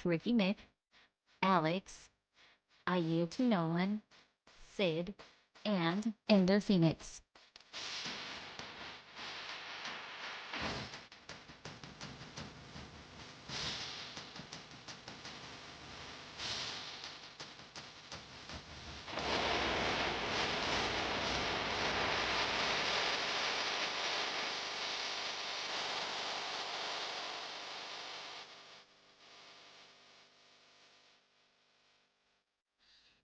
Ricky Mick, Alex, I Yield to Nolan, Sid, and Ender Phoenix.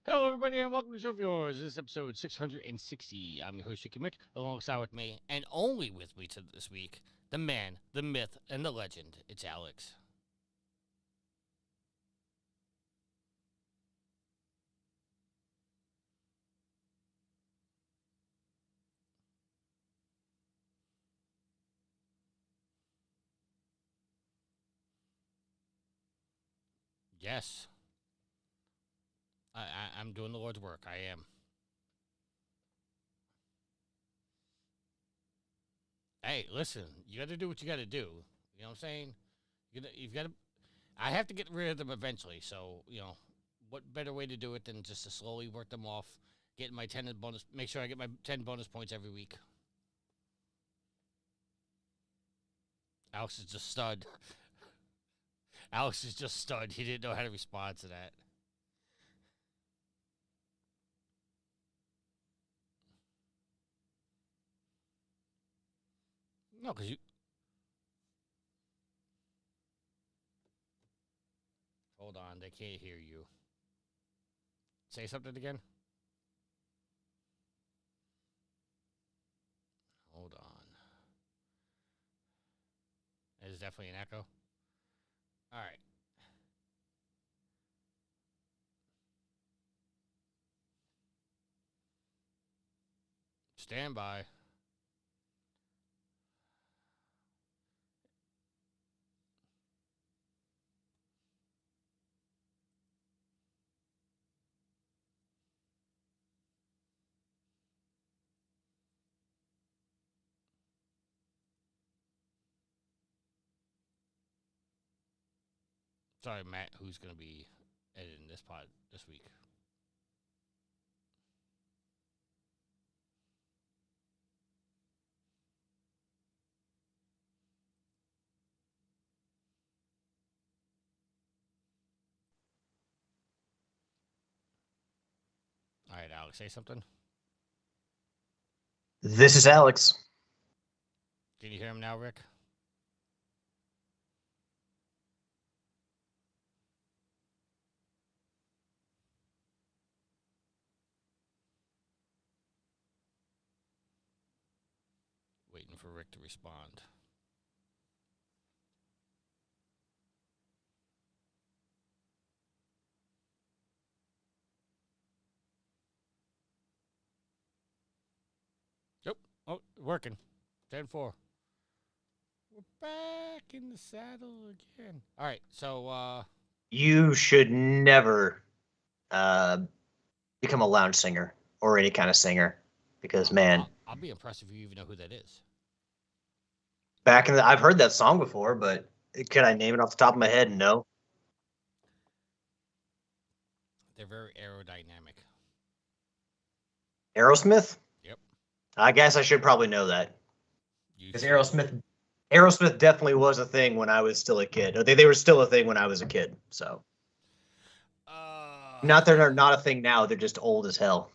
Hello, everybody, and welcome to Show Viewers. This is episode 660. I'm your host, Ricky Mick, alongside with me, and only with me this week, the man, the myth, and the legend. It's Alex. Yes. I'm doing the Lord's work. I am. Hey, listen, you got to do what you got to do. You know what I'm saying? You've got to. I have to get rid of them eventually. So what better way to do it than just to slowly work them off, get my 10 bonus. Make sure I get my 10 bonus points every week. Alex is just stud. Alex is just stud. He didn't know how to respond to that. No, because you. Hold on, they can't hear you. Say something again. Hold on. There's definitely an echo. All right. Stand by. Sorry, Matt, who's going to be editing this pod this week. All right, Alex, say something. This is Alex. Can you hear him now, Rick? Waiting for Rick to respond. Yep. Oh, working. 10-4. We're back in the saddle again. All right, so you should never become a lounge singer or any kind of singer because, man, I'll be impressed if you even know who that is. Back in the, I've heard that song before, but can I name it off the top of my head? No. They're very aerodynamic. Aerosmith? Yep. I guess I should probably know that. You Because should. Aerosmith definitely was a thing when I was still a kid. They were still a thing when I was a kid. So Uh, not they're not a thing now. They're just old as hell.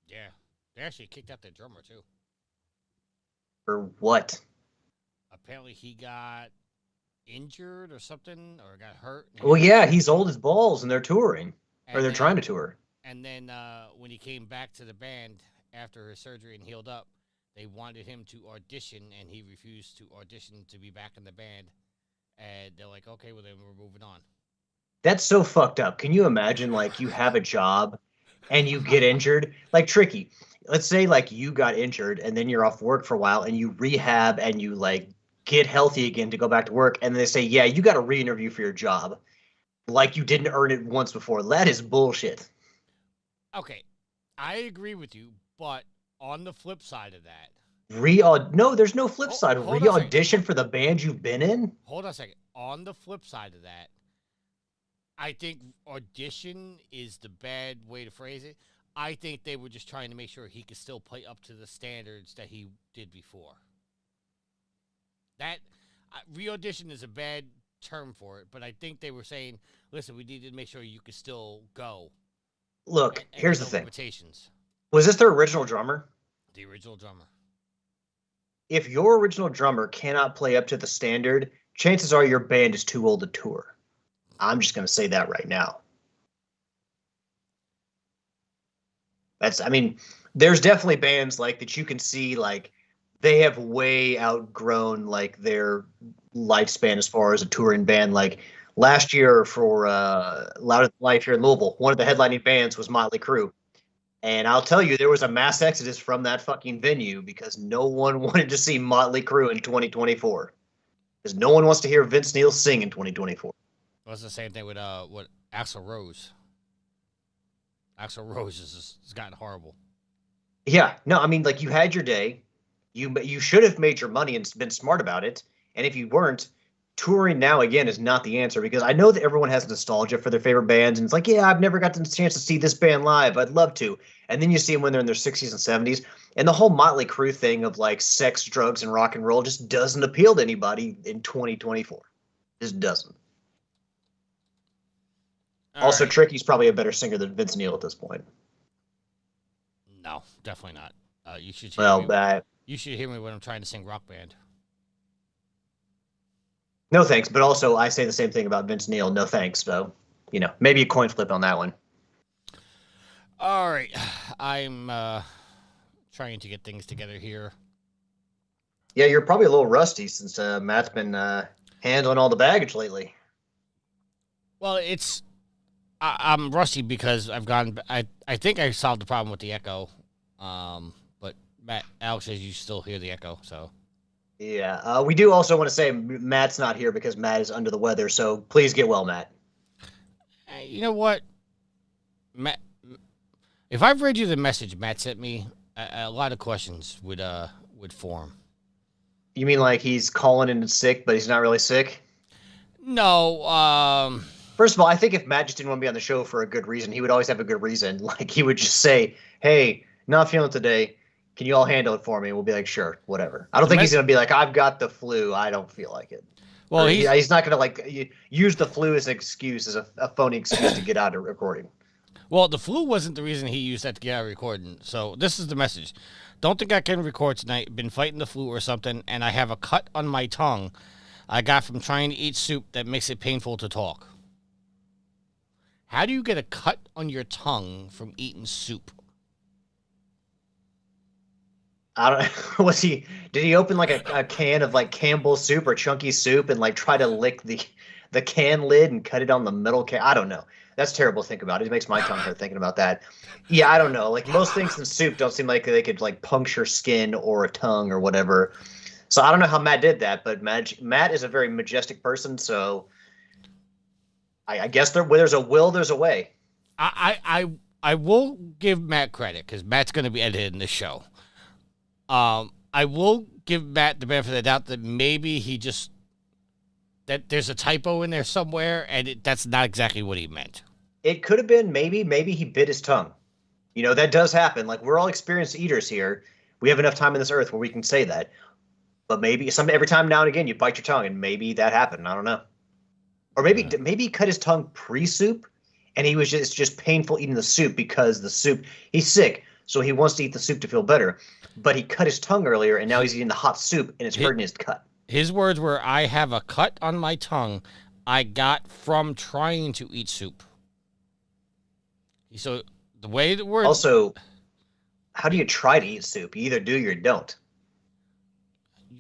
yeah. They actually kicked out their drummer too. For what? Apparently he got injured or something, or got hurt. Well, yeah, he's old as balls, and they're touring, or And they're then, trying to tour. and then when he came back to the band after his surgery and healed up, they wanted him to audition, and he refused to audition to be back in the band. And they're like, okay, well then we're moving on. That's so fucked up. Can you imagine, like, you have a job and you get injured? Like, Tricky, let's say, like, you got injured and then you're off work for a while and you rehab and you, like, get healthy again to go back to work. And they say, yeah, you got to re-interview for your job. Like you didn't earn it once before. That is bullshit. Okay, I agree with you, but on the flip side of that, No, there's no flip side. hold on a second. Re-audition for the band you've been in? hold on a second. On the flip side of that, I think audition is the bad way to phrase it. I think they were just trying to make sure he could still play up to the standards that he did before. That re-audition is a bad term for it, but I think they were saying, listen, we need to make sure you could still go. Look, And here's the no thing. limitations. Was this their original drummer? The original drummer. If your original drummer cannot play up to the standard, chances are your band is too old to tour. I'm just going to say that right now. I mean, there's definitely bands like that you can see, like, they have way outgrown, like, their lifespan as far as a touring band. Like, last year for Louder Than Life here in Louisville, one of the headlining bands was Motley Crue. And I'll tell you, there was a mass exodus from that fucking venue because no one wanted to see Motley Crue in 2024. Because no one wants to hear Vince Neil sing in 2024. It was the same thing with Axl Rose. Axl Rose has gotten horrible. Yeah, no, I mean, like, you had your day. You should have made your money and been smart about it. And if you weren't, touring now again is not the answer, because I know that everyone has nostalgia for their favorite bands, and it's like, yeah, I've never got the chance to see this band live. I'd love to. And then you see them when they're in their 60s and 70s, and the whole Motley Crue thing of, like, sex, drugs, and rock and roll just doesn't appeal to anybody in 2024. Just doesn't. Also, right. Tricky's probably a better singer than Vince Neil at this point. No, definitely not. You should you should hear me when I'm trying to sing Rock Band. No thanks, but also I say the same thing about Vince Neil. No thanks, so, you know, maybe a coin flip on that one. All right, I'm trying to get things together here. Yeah, you're probably a little rusty since Matt's been handling all the baggage lately. Well, I'm rusty because I've gone. I think I solved the problem with the echo, but Alex says you still hear the echo. So yeah, we do also want to say Matt's not here because Matt is under the weather. So please get well, Matt. You know what, Matt? If I've read you the message Matt sent me, a lot of questions would form. You mean like he's calling in sick, but he's not really sick? No. First of all, I think if Matt just didn't want to be on the show for a good reason, he would always have a good reason. Like, he would just say, hey, not feeling today. Can you all handle it for me? And we'll be like, sure, whatever. I don't think he's going to be like, I've got the flu. I don't feel like it. Well, he's not going to, like, use the flu as an excuse, as a phony excuse to get out of recording. Well, the flu wasn't the reason he used that to get out of recording. So this is the message. Don't think I can record tonight. Been fighting the flu or something, and I have a cut on my tongue I got from trying to eat soup that makes it painful to talk. How do you get a cut on your tongue from eating soup? I don't. Did he open like a can of like Campbell's soup or Chunky soup and like try to lick the can lid and cut it on the middle can? I don't know. That's terrible to think about. It makes my tongue hurt thinking about that. Yeah, I don't know. Like, most things in soup don't seem like they could like puncture skin or a tongue or whatever. So I don't know how Matt did that, but Matt is a very majestic person, so I guess where there's a will, there's a way. I will give Matt credit because Matt's going to be editing this show. I will give Matt the benefit of the doubt that maybe that there's a typo in there somewhere, and that's not exactly what he meant. It could have been maybe he bit his tongue. That does happen. Like, we're all experienced eaters here. We have enough time on this earth where we can say that. But maybe every time now and again you bite your tongue, and maybe that happened. I don't know. Or maybe he cut his tongue pre-soup, and he was just painful eating the soup because the soup, he's sick, so he wants to eat the soup to feel better. But he cut his tongue earlier, and now he's eating the hot soup, and it's hurting his cut. His words were, "I have a cut on my tongue I got from trying to eat soup." So the way the word... Also, how do you try to eat soup? You either do or you don't.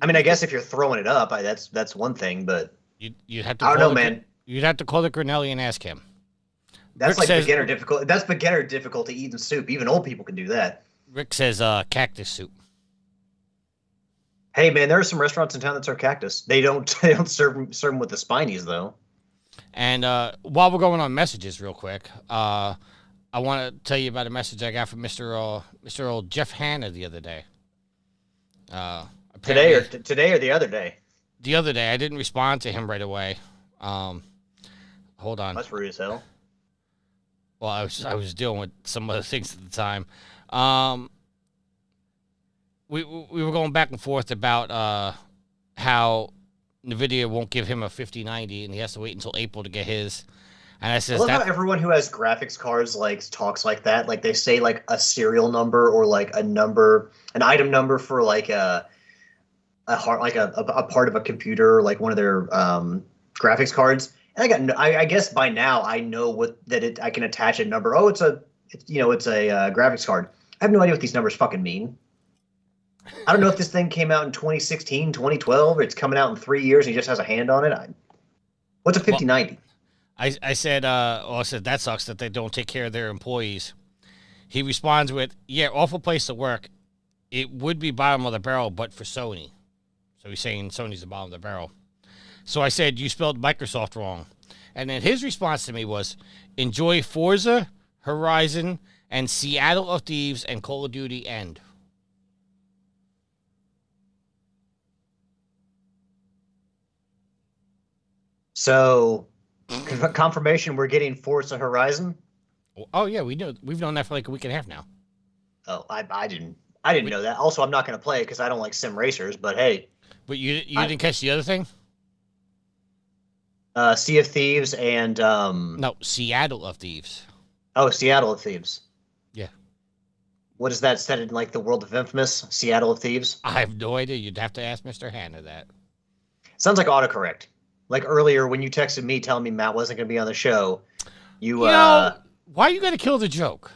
I mean, I guess if you're throwing it up, that's one thing, but you have to. I don't know, man. You'd have to call the Grinelli and ask him. That's Rick like beginner difficult. That's beginner difficulty eating soup. Even old people can do that. Rick says cactus soup. Hey, man, there are some restaurants in town that serve cactus. They don't serve them with the spinies though. And while we're going on messages, real quick, I want to tell you about a message I got from Mr. Old Jeff Hanna the other day. Today or the other day? The other day. I didn't respond to him right away. Hold on. That's rude as hell. Well, I was dealing with some other things at the time. We were going back and forth about how NVIDIA won't give him a 5090 and he has to wait until April to get his. And I says, I love how everyone who has graphics cards talks like that. Like, they say like a serial number or like an item number for like a part of a computer, like one of their graphics cards. And I guess by now I know I can attach a number. Oh, it's a graphics card. I have no idea what these numbers fucking mean. I don't know if this thing came out in 2016, 2012, or it's coming out in 3 years and he just has a hand on it. What's a 5090? I said that sucks that they don't take care of their employees. He responds with, "Yeah, awful place to work. It would be bottom of the barrel, but for Sony." So he's saying Sony's the bottom of the barrel. So I said, "You spelled Microsoft wrong." And then his response to me was, "Enjoy Forza, Horizon, and Seattle of Thieves and Call of Duty End." So, confirmation we're getting Forza Horizon? Oh yeah, we know. We've known that for like a week and a half now. Oh, I didn't know that. Also, I'm not going to play it because I don't like sim racers. But hey, but you didn't catch the other thing? Sea of Thieves and no, Seattle of Thieves. Oh, Seattle of Thieves. Yeah. What is that set in like the world of Infamous? Seattle of Thieves? I have no idea. You'd have to ask Mr. Hanna that. Sounds like autocorrect. Like earlier when you texted me telling me Matt wasn't going to be on the show, why you got to kill the joke?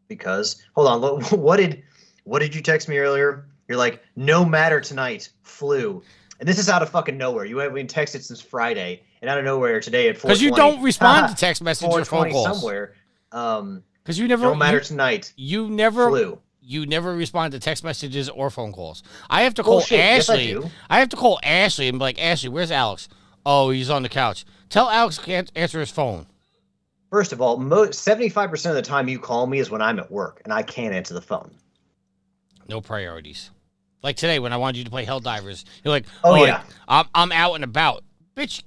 Because hold on, what did you text me earlier? You're like, "No matter tonight, flu," and this is out of fucking nowhere. You haven't been texted since Friday, and out of nowhere today at 4:20. Because you don't respond to text messages or phone calls somewhere. Because you never. No matter tonight. You never. Flu. You never respond to text messages or phone calls. I have to call Ashley. Yes, I have to call Ashley and be like, "Ashley, where's Alex?" "Oh, he's on the couch." Tell Alex can't answer his phone. First of all, 75% of the time you call me is when I'm at work and I can't answer the phone. No priorities. Like today when I wanted you to play Helldivers, you're like, "Oh yeah, I'm out and about." Bitch,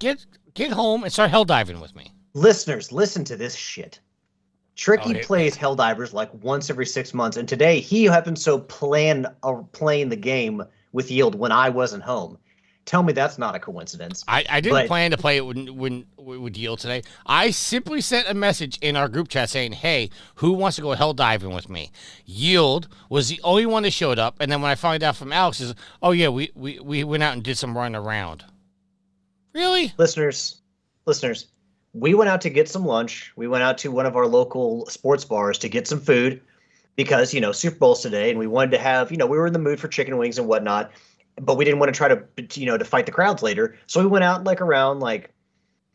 get home and start Helldiving with me. Listeners, listen to this shit. Tricky plays Helldivers like once every 6 months, and today he happened to playing the game with Yield when I wasn't home. Tell me that's not a coincidence. I didn't plan to play it when with Yield today. I simply sent a message in our group chat saying, "Hey, who wants to go Helldiving with me?" Yield was the only one that showed up, and then when I found out from Alex, is, "Oh yeah, we went out and did some running around." Really, listeners. We went out to get some lunch. We went out to one of our local sports bars to get some food because, Super Bowl's today and we wanted to have, we were in the mood for chicken wings and whatnot, but we didn't want to try to fight the crowds later. So we went out around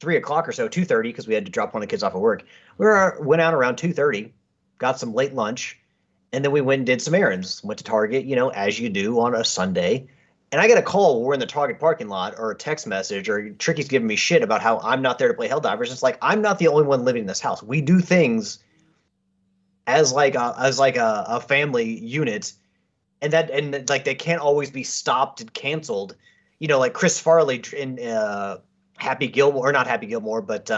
3 o'clock or so, 2:30, because we had to drop one of the kids off at work. Went out around 2:30, got some late lunch, and then we went and did some errands. Went to Target, as you do on a Sunday. And I get a call, we're in the Target parking lot, or a text message, or Tricky's giving me shit about how I'm not there to play Helldivers. It's like, I'm not the only one living in this house. We do things as a family unit, and like they can't always be stopped and canceled. You know, like Chris Farley in Happy Gilmore, or not Happy Gilmore, but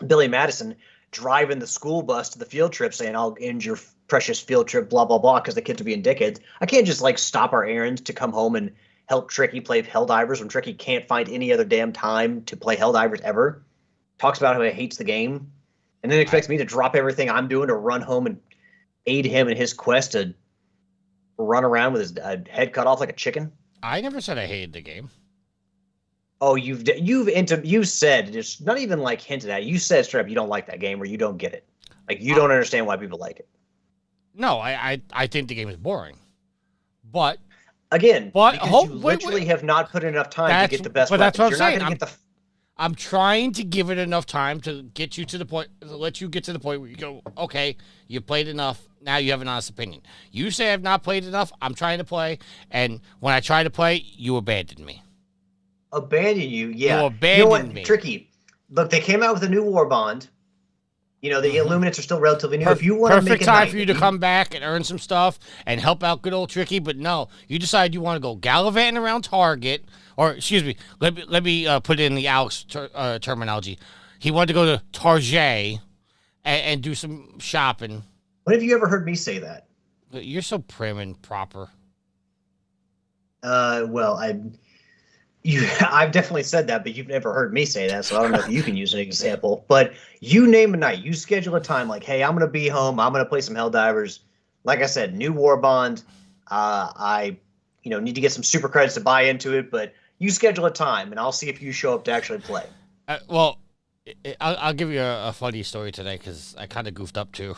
Billy Madison driving the school bus to the field trip saying, I'll end your precious field trip, blah, blah, blah, because the kids are being dickheads. I can't just like stop our errands to come home and help Tricky play Helldivers when Tricky can't find any other damn time to play Helldivers ever. Talks about how he hates the game, and then expects me to drop everything I'm doing to run home and aid him in his quest to run around with his head cut off like a chicken. I never said I hated the game. Oh, you've said, it's not even like hinted at. You said straight up you don't like that game or you don't get it. Like you don't understand why people like it. No, I think the game is boring. But again, but because you literally have not put enough time to get the best. But that's what I'm saying. I'm trying to give it enough time to get you to the point, to let you get to the point where you go, okay, you played enough. Now you have an honest opinion. You say I've not played enough. I'm trying to play, and when I try to play, you abandon me. Abandon you? Yeah. You abandoned me. Tricky. Look, they came out with a new war bond. You know, the Illuminates are still relatively new. If you want to make perfect time for you to come back and earn some stuff and help out good old Tricky, but no, you decide you want to go gallivanting around Target, or excuse me, let me put it in the Alex terminology. He wanted to go to Target and do some shopping. When have you ever heard me say that? You're so prim and proper. Well, I've definitely said that, but you've never heard me say that, so I don't know if you can use an example. But you name a night, you schedule a time like, hey, I'm going to be home, I'm going to play some Helldivers. Like I said, new war bond. I need to get some super credits to buy into it, but you schedule a time, and I'll see if you show up to actually play. Well, I'll give you a funny story today because I kind of goofed up too.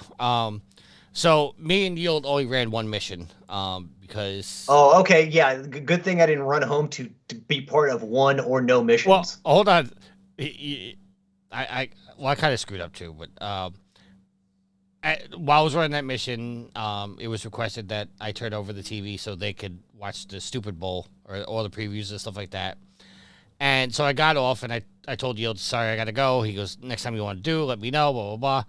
So me and Yield only ran one mission because... Oh, okay, yeah. Good thing I didn't run home to be part of one or no missions. Well, hold on. I kind of screwed up too, but while I was running that mission, it was requested that I turn over the TV so they could watch the Stupid Bowl or all the previews and stuff like that. And so I got off, and I told Yield, sorry, I got to go. He goes, next time you want to do, let me know, blah, blah, blah.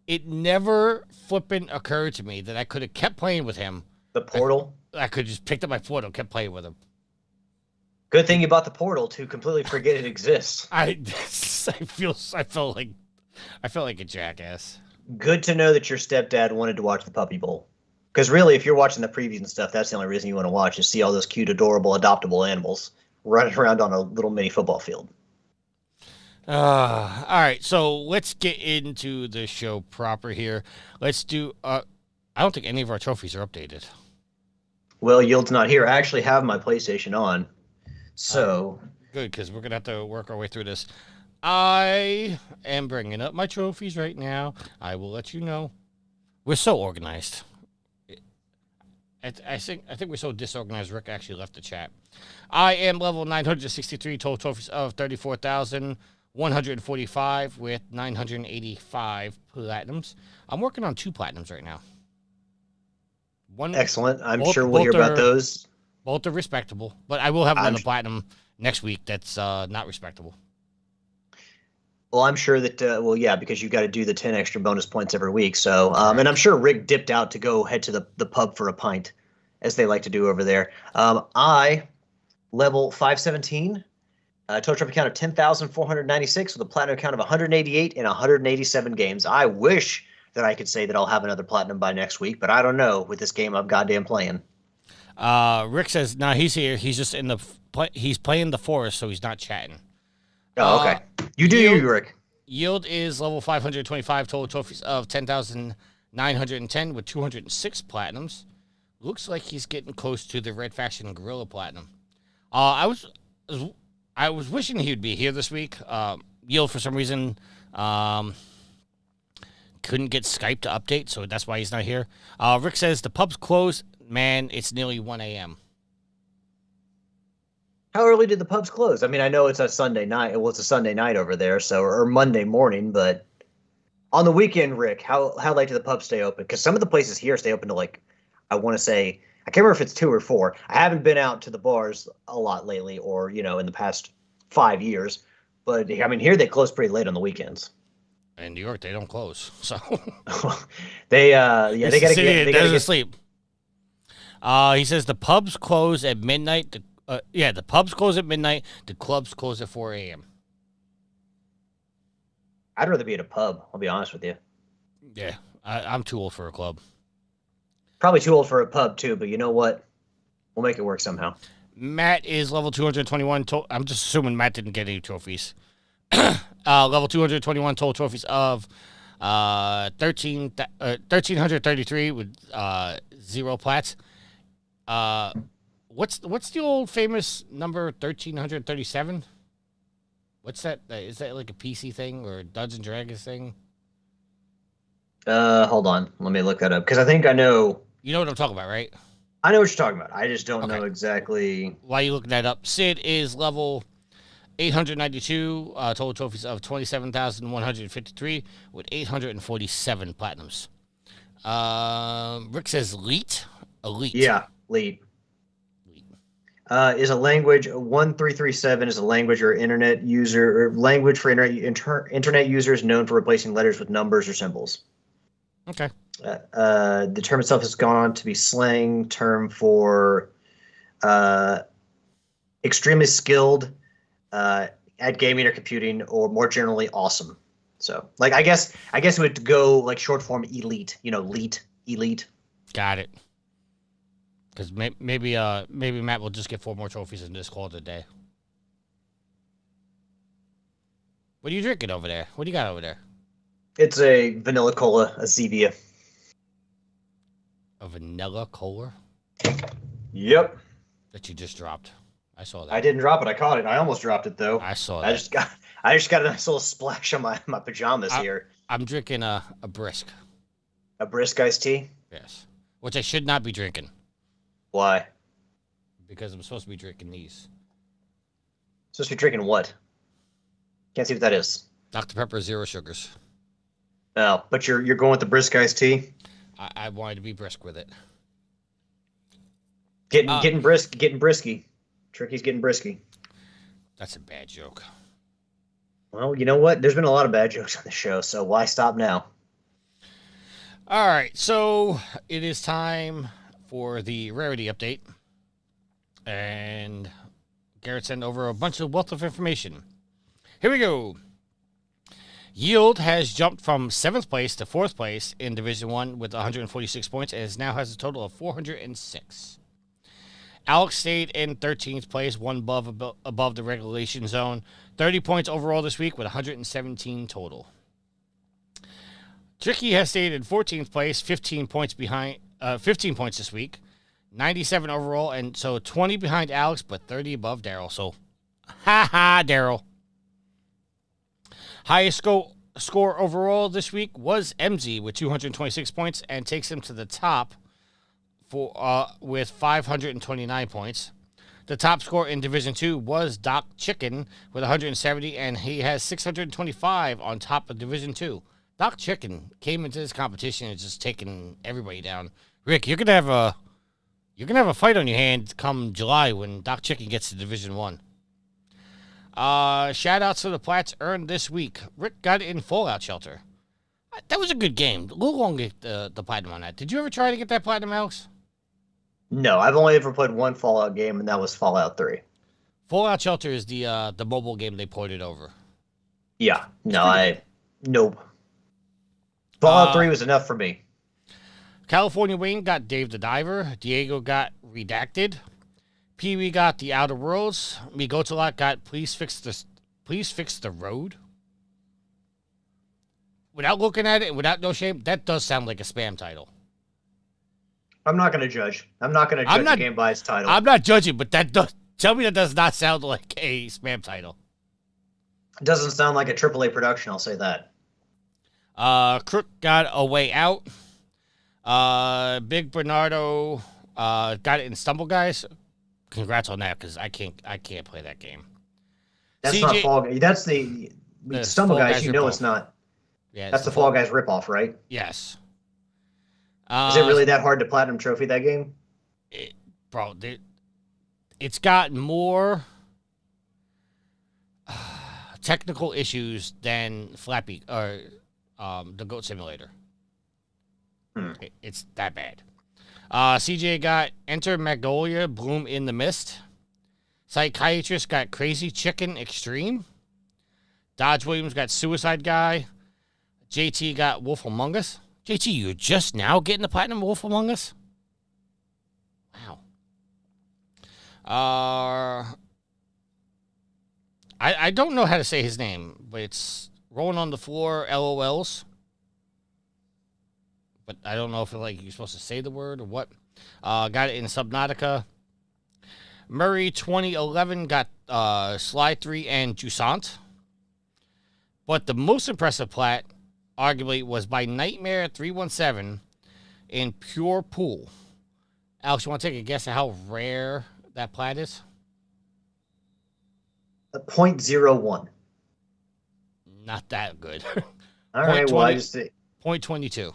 It never flipping occurred to me that I could have kept playing with him. The Portal? I could just picked up my Portal and kept playing with him. Good thing you bought the Portal to completely forget it exists. I felt like a jackass. Good to know that your stepdad wanted to watch the Puppy Bowl. Because really, if you're watching the previews and stuff, that's the only reason you want to watch, is see all those cute, adorable, adoptable animals running around on a little mini football field. All right, so let's get into the show proper here. Let's do. I don't think any of our trophies are updated. Well, Yield's not here. I actually have my PlayStation on, so good, because we're gonna have to work our way through this. I am bringing up my trophies right now. I will let you know. We're so organized. I think we're so disorganized. Rick actually left the chat. I am level 963, total trophies of 34,145 with 985 platinums. I'm working on 2 platinums right now. Excellent. I'm sure we'll hear about those. Both are respectable, but I will have another platinum next week that's not respectable. Well, I'm sure that, because you got to do the 10 extra bonus points every week. So, and I'm sure Rick dipped out to go head to the pub for a pint, as they like to do over there. I level 517, total trophy count of 10,496 with a platinum count of 188 in 187 games. I wish that I could say that I'll have another platinum by next week, but I don't know with this game I'm goddamn playing. Rick says, no, he's here. He's just he's playing the forest, so he's not chatting. Oh, okay. You do you, Rick. Yield is level 525, total trophies of 10,910 with 206 platinums. Looks like he's getting close to the Red Faction Guerilla Platinum. I was wishing he would be here this week. Yield, for some reason, couldn't get Skype to update, so that's why he's not here. Rick says, the pub's closed. Man, it's nearly 1 a.m. How early did the pubs close? I mean, I know it's a Sunday night. Well, it's a Sunday night over there, or Monday morning. But on the weekend, Rick, how late do the pubs stay open? Because some of the places here stay open to I want to say, I can't remember if it's 2 or 4. I haven't been out to the bars a lot lately, or in the past 5 years. But I mean, here they close pretty late on the weekends. In New York, they don't close, so they got to get sleep. He says the pubs close at midnight. The pubs close at midnight. The clubs close at 4 a.m. I'd rather be at a pub. I'll be honest with you. Yeah, I'm too old for a club. Probably too old for a pub too, but you know what? We'll make it work somehow. Matt is level 221. I'm just assuming Matt didn't get any trophies. Level 221 total trophies of 1,333 with 0 plats. What's the old famous number 1,337? What's that? Is that like a PC thing or a Dungeons and Dragons thing? Hold on. Let me look that up because I think I know. You know what I'm talking about, right? I know what you're talking about. I just don't know exactly. While you looking that up, Sid is level 892, total trophies of 27,153 with 847 platinums. Rick says elite. Yeah, elite. Is a language 1337 is a language or internet user or language for internet users known for replacing letters with numbers or symbols. Okay. The term itself has gone on to be slang term for extremely skilled at gaming or computing, or more generally, awesome. So, like, I guess it would go like short form elite. You know, elite. Got it. Because maybe Matt will just get 4 more trophies and just call it a day. What are you drinking over there? What do you got over there? It's a vanilla cola, a Zevia. A vanilla cola? Yep. That you just dropped. I saw that. I didn't drop it. I caught it. I almost dropped it though. I saw that. I just got a nice little splash on my pajamas here. I'm drinking a brisk. A brisk iced tea? Yes. Which I should not be drinking. Why? Because I'm supposed to be drinking these. Supposed to be drinking what? Can't see what that is. Dr. Pepper, 0 sugars. Oh, but you're going with the brisk iced tea? I wanted to be brisk with it. Getting brisky. Tricky's getting brisky. That's a bad joke. Well, you know what? There's been a lot of bad jokes on the show, so why stop now? All right, so it is time for the rarity update. And Garrett sent over a bunch of wealth of information. Here we go. Yield has jumped from 7th place to 4th place in Division 1 with 146 points and now has a total of 406. Alex stayed in 13th place, one above the regulation zone. 30 points overall this week with 117 total. Tricky has stayed in 14th place, 15 points behind, 15 points this week, 97 overall, and so 20 behind Alex, but 30 above Daryl. So, Daryl. Highest score overall this week was MZ with 226 points and takes him to the top with 529 points. The top score in Division 2 was Doc Chicken with 170, and he has 625 on top of Division 2. Doc Chicken came into this competition and just taking everybody down. Rick, you're gonna have a fight on your hands come July when Doc Chicken gets to Division 1. Shout outs to the plats earned this week. Rick got it in Fallout Shelter. That was a good game. A little long to get the platinum on that. Did you ever try to get that platinum, Alex? No, I've only ever played one Fallout game, and that was Fallout 3. Fallout Shelter is the mobile game they ported over. Yeah. Nope. Fallout 3 was enough for me. California Wayne got Dave the Diver. Diego got Redacted. Pee-wee got The Outer Worlds. Migotalot got Please Fix the Road. Without looking at it, without no shame, that does sound like a spam title. I'm not going to judge. I'm not going to judge a game by its title. I'm not judging, but tell me that does not sound like a spam title. It doesn't sound like a AAA production, I'll say that. Crook got A Way Out. Big Bernardo got it in Stumble Guys. Congrats on that, because I can't play that game. That's CJ, not Fall Guys. That's the Stumble Guys. You know it's not. Yeah, that's the Fall Guys ripoff, right? Yes. Is it really that hard to platinum trophy that game? It's got more technical issues than Flappy or the Goat Simulator. It's that bad. CJ got Enter Magnolia, Bloom in the Mist. Psychiatrist got Crazy Chicken Extreme. Dodge Williams got Suicide Guy. JT got Wolf Among Us. JT, you're just now getting the Platinum Wolf Among Us? Wow. I don't know how to say his name, but it's Rolling on the Floor, LOLs. But I don't know if you're supposed to say the word or what. Got it in Subnautica. Murray 2011 got Sly 3 and Jusant. But the most impressive plat, arguably, was by Nightmare 317 in Pure Pool. Alex, you want to take a guess at how rare that plat is? 0.01. Not that good. All right, well, I just... 0.22.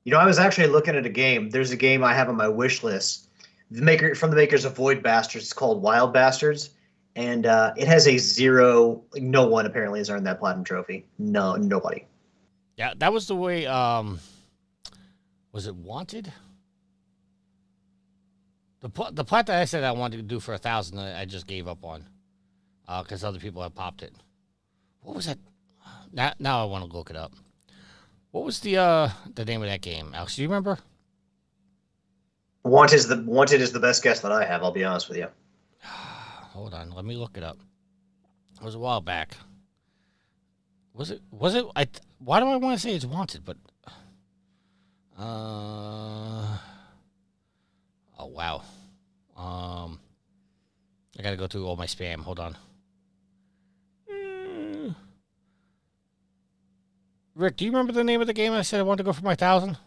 You know, I was actually looking at a game. There's a game I have on my wish list. From the makers of Void Bastards. It's called Wild Bastards. And it has a 0. Like, no one apparently has earned that platinum trophy. No, nobody. Yeah, that was the way. Was it Wanted? The plat that I said I wanted to do for 1,000, I just gave up on, because other people have popped it. What was that? Now I want to look it up. What was the name of that game, Alex? Do you remember? Wanted is the best guess that I have. I'll be honest with you. Hold on, let me look it up. It was a while back. Was it? Why do I want to say it's Wanted? But oh wow. I gotta go through all my spam. Hold on. Rick, do you remember the name of the game I said I wanted to go for my 1,000?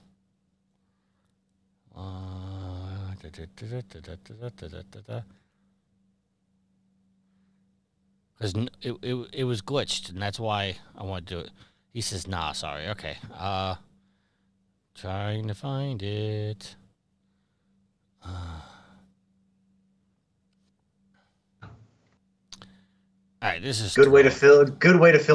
Because it was glitched, and that's why I want to do it. He says, nah, sorry. Okay. Trying to find it. All right, this is good way to fill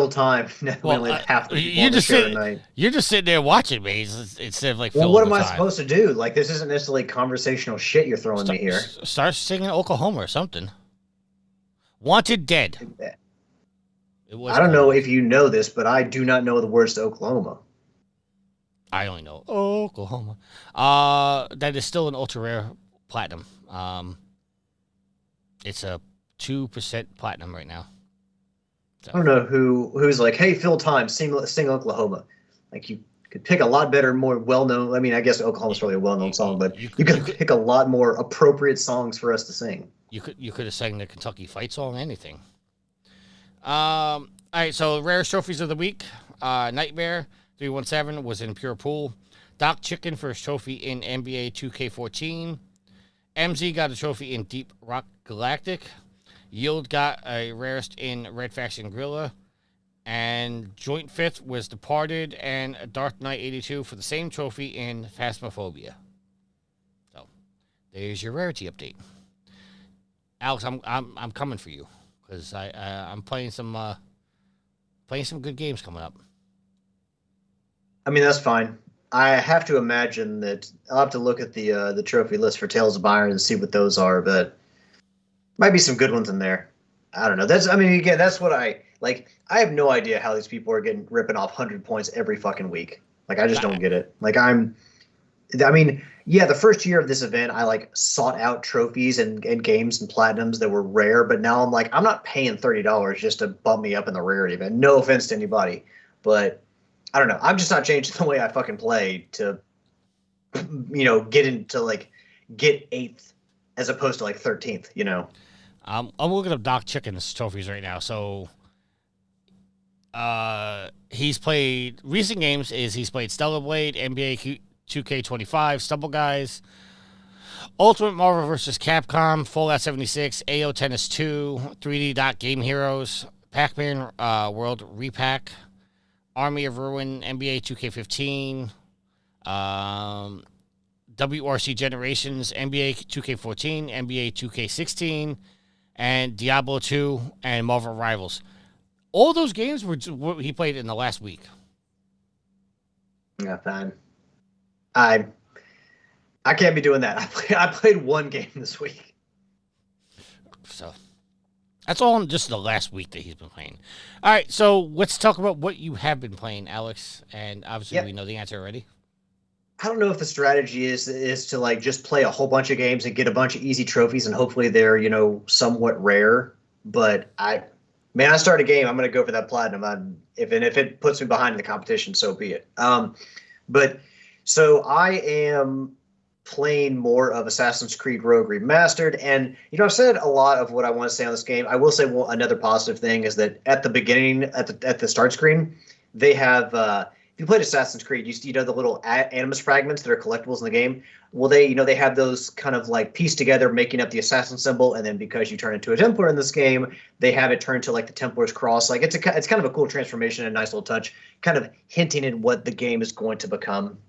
time. We only have half the people on the show tonight. You're just sitting there watching me instead of well, what am I supposed to do? Like, this isn't necessarily conversational shit you're throwing me here. Start singing Oklahoma or something. Wanted Dead. I don't know if you know this, but I do not know the words to Oklahoma. I only know Oklahoma. That is still an ultra rare platinum. It's a 2% platinum right now. So. I don't know who's like, hey, fill time, sing Oklahoma. Like, you could pick a lot better, more well-known. I mean, I guess Oklahoma's probably a well-known song, but you could pick a lot more appropriate songs for us to sing. You could have sang the Kentucky Fight song, anything. All right, so rarest trophies of the week. Nightmare 317 was in Pure Pool. Doc Chicken for his trophy in NBA 2K14. MZ got a trophy in Deep Rock Galactic. Yield got a rarest in Red Faction Guerilla. And joint fifth was Departed and Dark Knight 82 for the same trophy in Phasmophobia. So there's your rarity update. Alex, I'm coming for you because I'm playing some good games coming up. I mean, that's fine. I have to imagine that I'll have to look at the trophy list for Tales of Iron and see what those are, but might be some good ones in there. I don't know. That's what I like. I have no idea how these people are ripping off 100 points every fucking week. Like, I just don't get it. Like, the first year of this event, I like sought out trophies and games and platinums that were rare, but now I'm like, I'm not paying $30 just to bump me up in the rarity event. No offense to anybody, but I don't know. I'm just not changing the way I fucking play to, get 8th as opposed to like 13th, I'm looking up Doc Chicken's trophies right now. So, he's played recent games. He's played Stellar Blade, NBA 2K25, Stumble Guys, Ultimate Marvel vs. Capcom, Fallout 76, AO Tennis 2, 3D Dot Game Heroes, Pac-Man World Repack, Army of Ruin, NBA 2K15, WRC Generations, NBA 2K14, NBA 2K16, and Diablo 2 and Marvel Rivals. All those games were what he played in the last week. Yeah, fine. I I can't be doing that. I played one game this week. So that's all in just the last week that he's been playing. All right, so let's talk about what you have been playing, Alex. And obviously, we know the answer already. I don't know if the strategy is to like just play a whole bunch of games and get a bunch of easy trophies, and hopefully they're somewhat rare. But I start a game, I'm gonna go for that platinum. If it puts me behind in the competition, so be it. But so I am playing more of Assassin's Creed Rogue Remastered, and I've said a lot of what I want to say on this game. I will say another positive thing is that at the beginning, at the start screen, they have. If you played Assassin's Creed, you know the little animus fragments that are collectibles in the game. Well, they have those kind of like pieced together, making up the assassin symbol, and then because you turn into a Templar in this game, they have it turned to like the Templar's cross. Like it's kind of a cool transformation and a nice little touch, kind of hinting at what the game is going to become.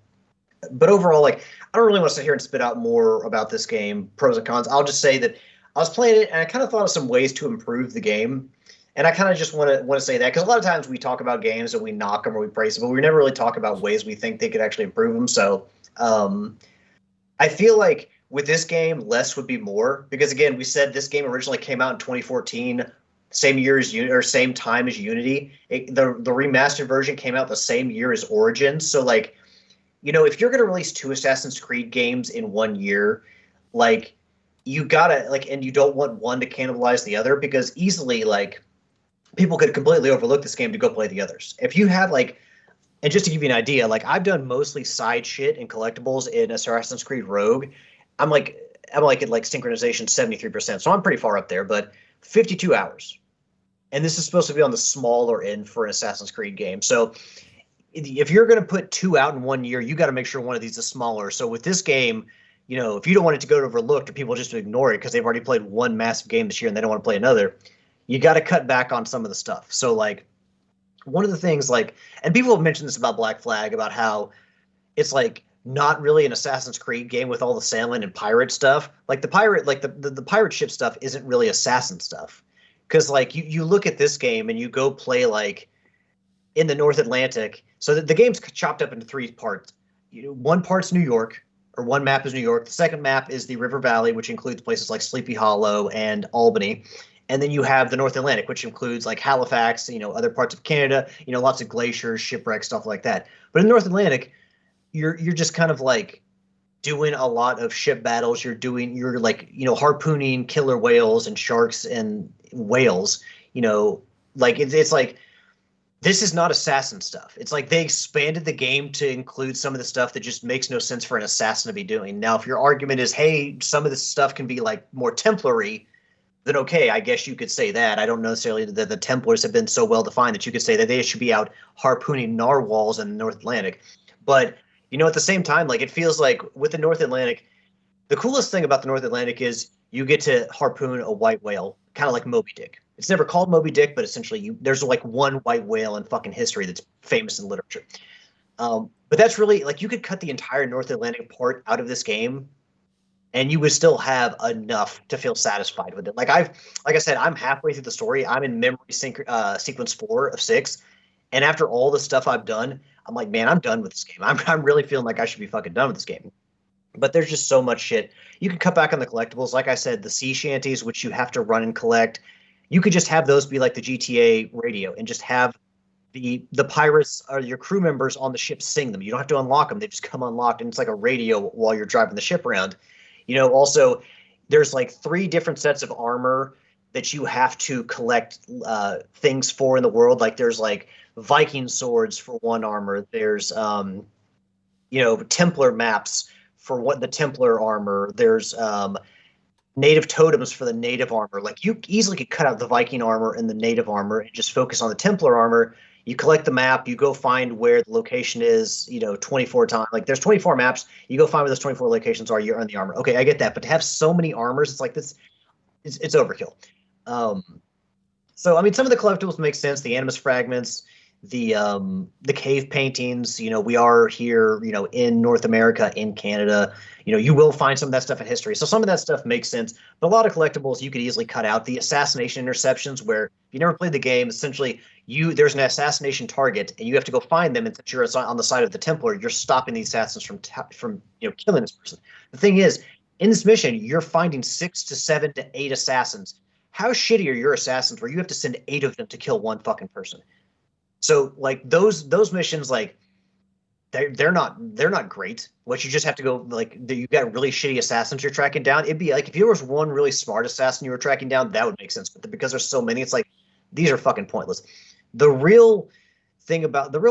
But overall, like I don't really want to sit here and spit out more about this game, pros and cons. I'll just say that I was playing it and I kind of thought of some ways to improve the game. And I kind of just want to say that because a lot of times we talk about games and we knock them or we praise them, but we never really talk about ways we think they could actually improve them. So I feel like with this game, less would be more because again, we said this game originally came out in 2014, same year as same time as Unity. The remastered version came out the same year as Origins. So like, if you're going to release 2 Assassin's Creed games in 1 year, like you gotta and you don't want one to cannibalize the other because easily like. People could completely overlook this game to go play the others. If you had and just to give you an idea, like I've done mostly side shit and collectibles in Assassin's Creed Rogue. I'm at synchronization 73%, so I'm pretty far up there, but 52 hours. And this is supposed to be on the smaller end for an Assassin's Creed game. So if you're going to put 2 out in 1 year, you got to make sure one of these is smaller. So with this game, if you don't want it to go overlooked or people just ignore it because they've already played one massive game this year and they don't want to play another, you got to cut back on some of the stuff. So like one of the things and people have mentioned this about Black Flag, about how it's like not really an Assassin's Creed game with all the sailing and pirate stuff. Like the pirate ship stuff isn't really assassin stuff. Cause like you look at this game and you go play like in the North Atlantic. So the game's chopped up into 3 parts. One part's New York, or one map is New York. The second map is the River Valley, which includes places like Sleepy Hollow and Albany. And then you have the North Atlantic, which includes like Halifax, other parts of Canada, lots of glaciers, shipwrecks, stuff like that. But in the North Atlantic, you're just kind of like doing a lot of ship battles. You're harpooning killer whales and sharks and whales. It's like this is not assassin stuff. It's like they expanded the game to include some of the stuff that just makes no sense for an assassin to be doing. Now, if your argument is, hey, some of this stuff can be like more Templary, then okay, I guess you could say that. I don't know necessarily that the Templars have been so well defined that you could say that they should be out harpooning narwhals in the North Atlantic. But, at the same time, like it feels like with the North Atlantic, the coolest thing about the North Atlantic is you get to harpoon a white whale, kind of like Moby Dick. It's never called Moby Dick, but essentially there's like one white whale in fucking history that's famous in literature. But that's really like you could cut the entire North Atlantic part out of this game and you would still have enough to feel satisfied with it. Like I said, I'm halfway through the story. I'm in memory sequence 4 of 6. And after all the stuff I've done, I'm like, man, I'm done with this game. I'm really feeling like I should be fucking done with this game. But there's just so much shit. You can cut back on the collectibles. Like I said, the sea shanties, which you have to run and collect, you could just have those be like the GTA radio and just have the pirates or your crew members on the ship sing them. You don't have to unlock them. They just come unlocked, and it's like a radio while you're driving the ship around. Also, there's like 3 different sets of armor that you have to collect things for in the world. Like there's like Viking swords for one armor. There's, Templar maps for what the Templar armor. There's native totems for the native armor. Like you easily could cut out the Viking armor and the native armor and just focus on the Templar armor. You collect the map, you go find where the location is, 24 times. Like there's 24 maps, you go find where those 24 locations are, you earn the armor. Okay, I get that. But to have so many armors, it's like this, it's overkill. So, I mean, some of the collectibles make sense. The Animus fragments, the cave paintings. We are here, in North America, in Canada. You will find some of that stuff in history. So some of that stuff makes sense. But a lot of collectibles you could easily cut out. The assassination interceptions, where if you never played the game, essentially there's an assassination target and you have to go find them. And since you're on the side of the Templar, you're stopping the assassins from killing this person. The thing is, in this mission, you're finding 6 to 7 to 8 assassins. How shitty are your assassins where you have to send 8 of them to kill one fucking person? So like those missions, like they're not great. What you just have to go, like, you got really shitty assassins you're tracking down. It'd be like if there was one really smart assassin you were tracking down, that would make sense. But because there's so many, it's like these are fucking pointless. The real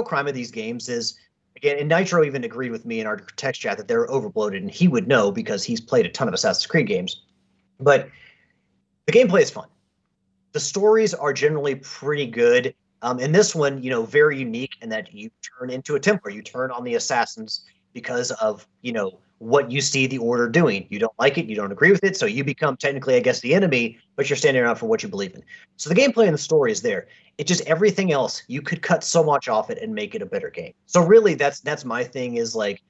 crime of these games is, again, and Nitro even agreed with me in our text chat that they're overbloated, and he would know because he's played a ton of Assassin's Creed games. But the gameplay is fun. The stories are generally pretty good. And this one, very unique in that you turn into a Templar. You turn on the assassins because of, what you see the Order doing. You don't like it. You don't agree with it. So you become technically, I guess, the enemy, but you're standing around for what you believe in. So the gameplay and the story is there. It just, everything else, you could cut so much off it and make it a better game. So really, that's my thing, is like,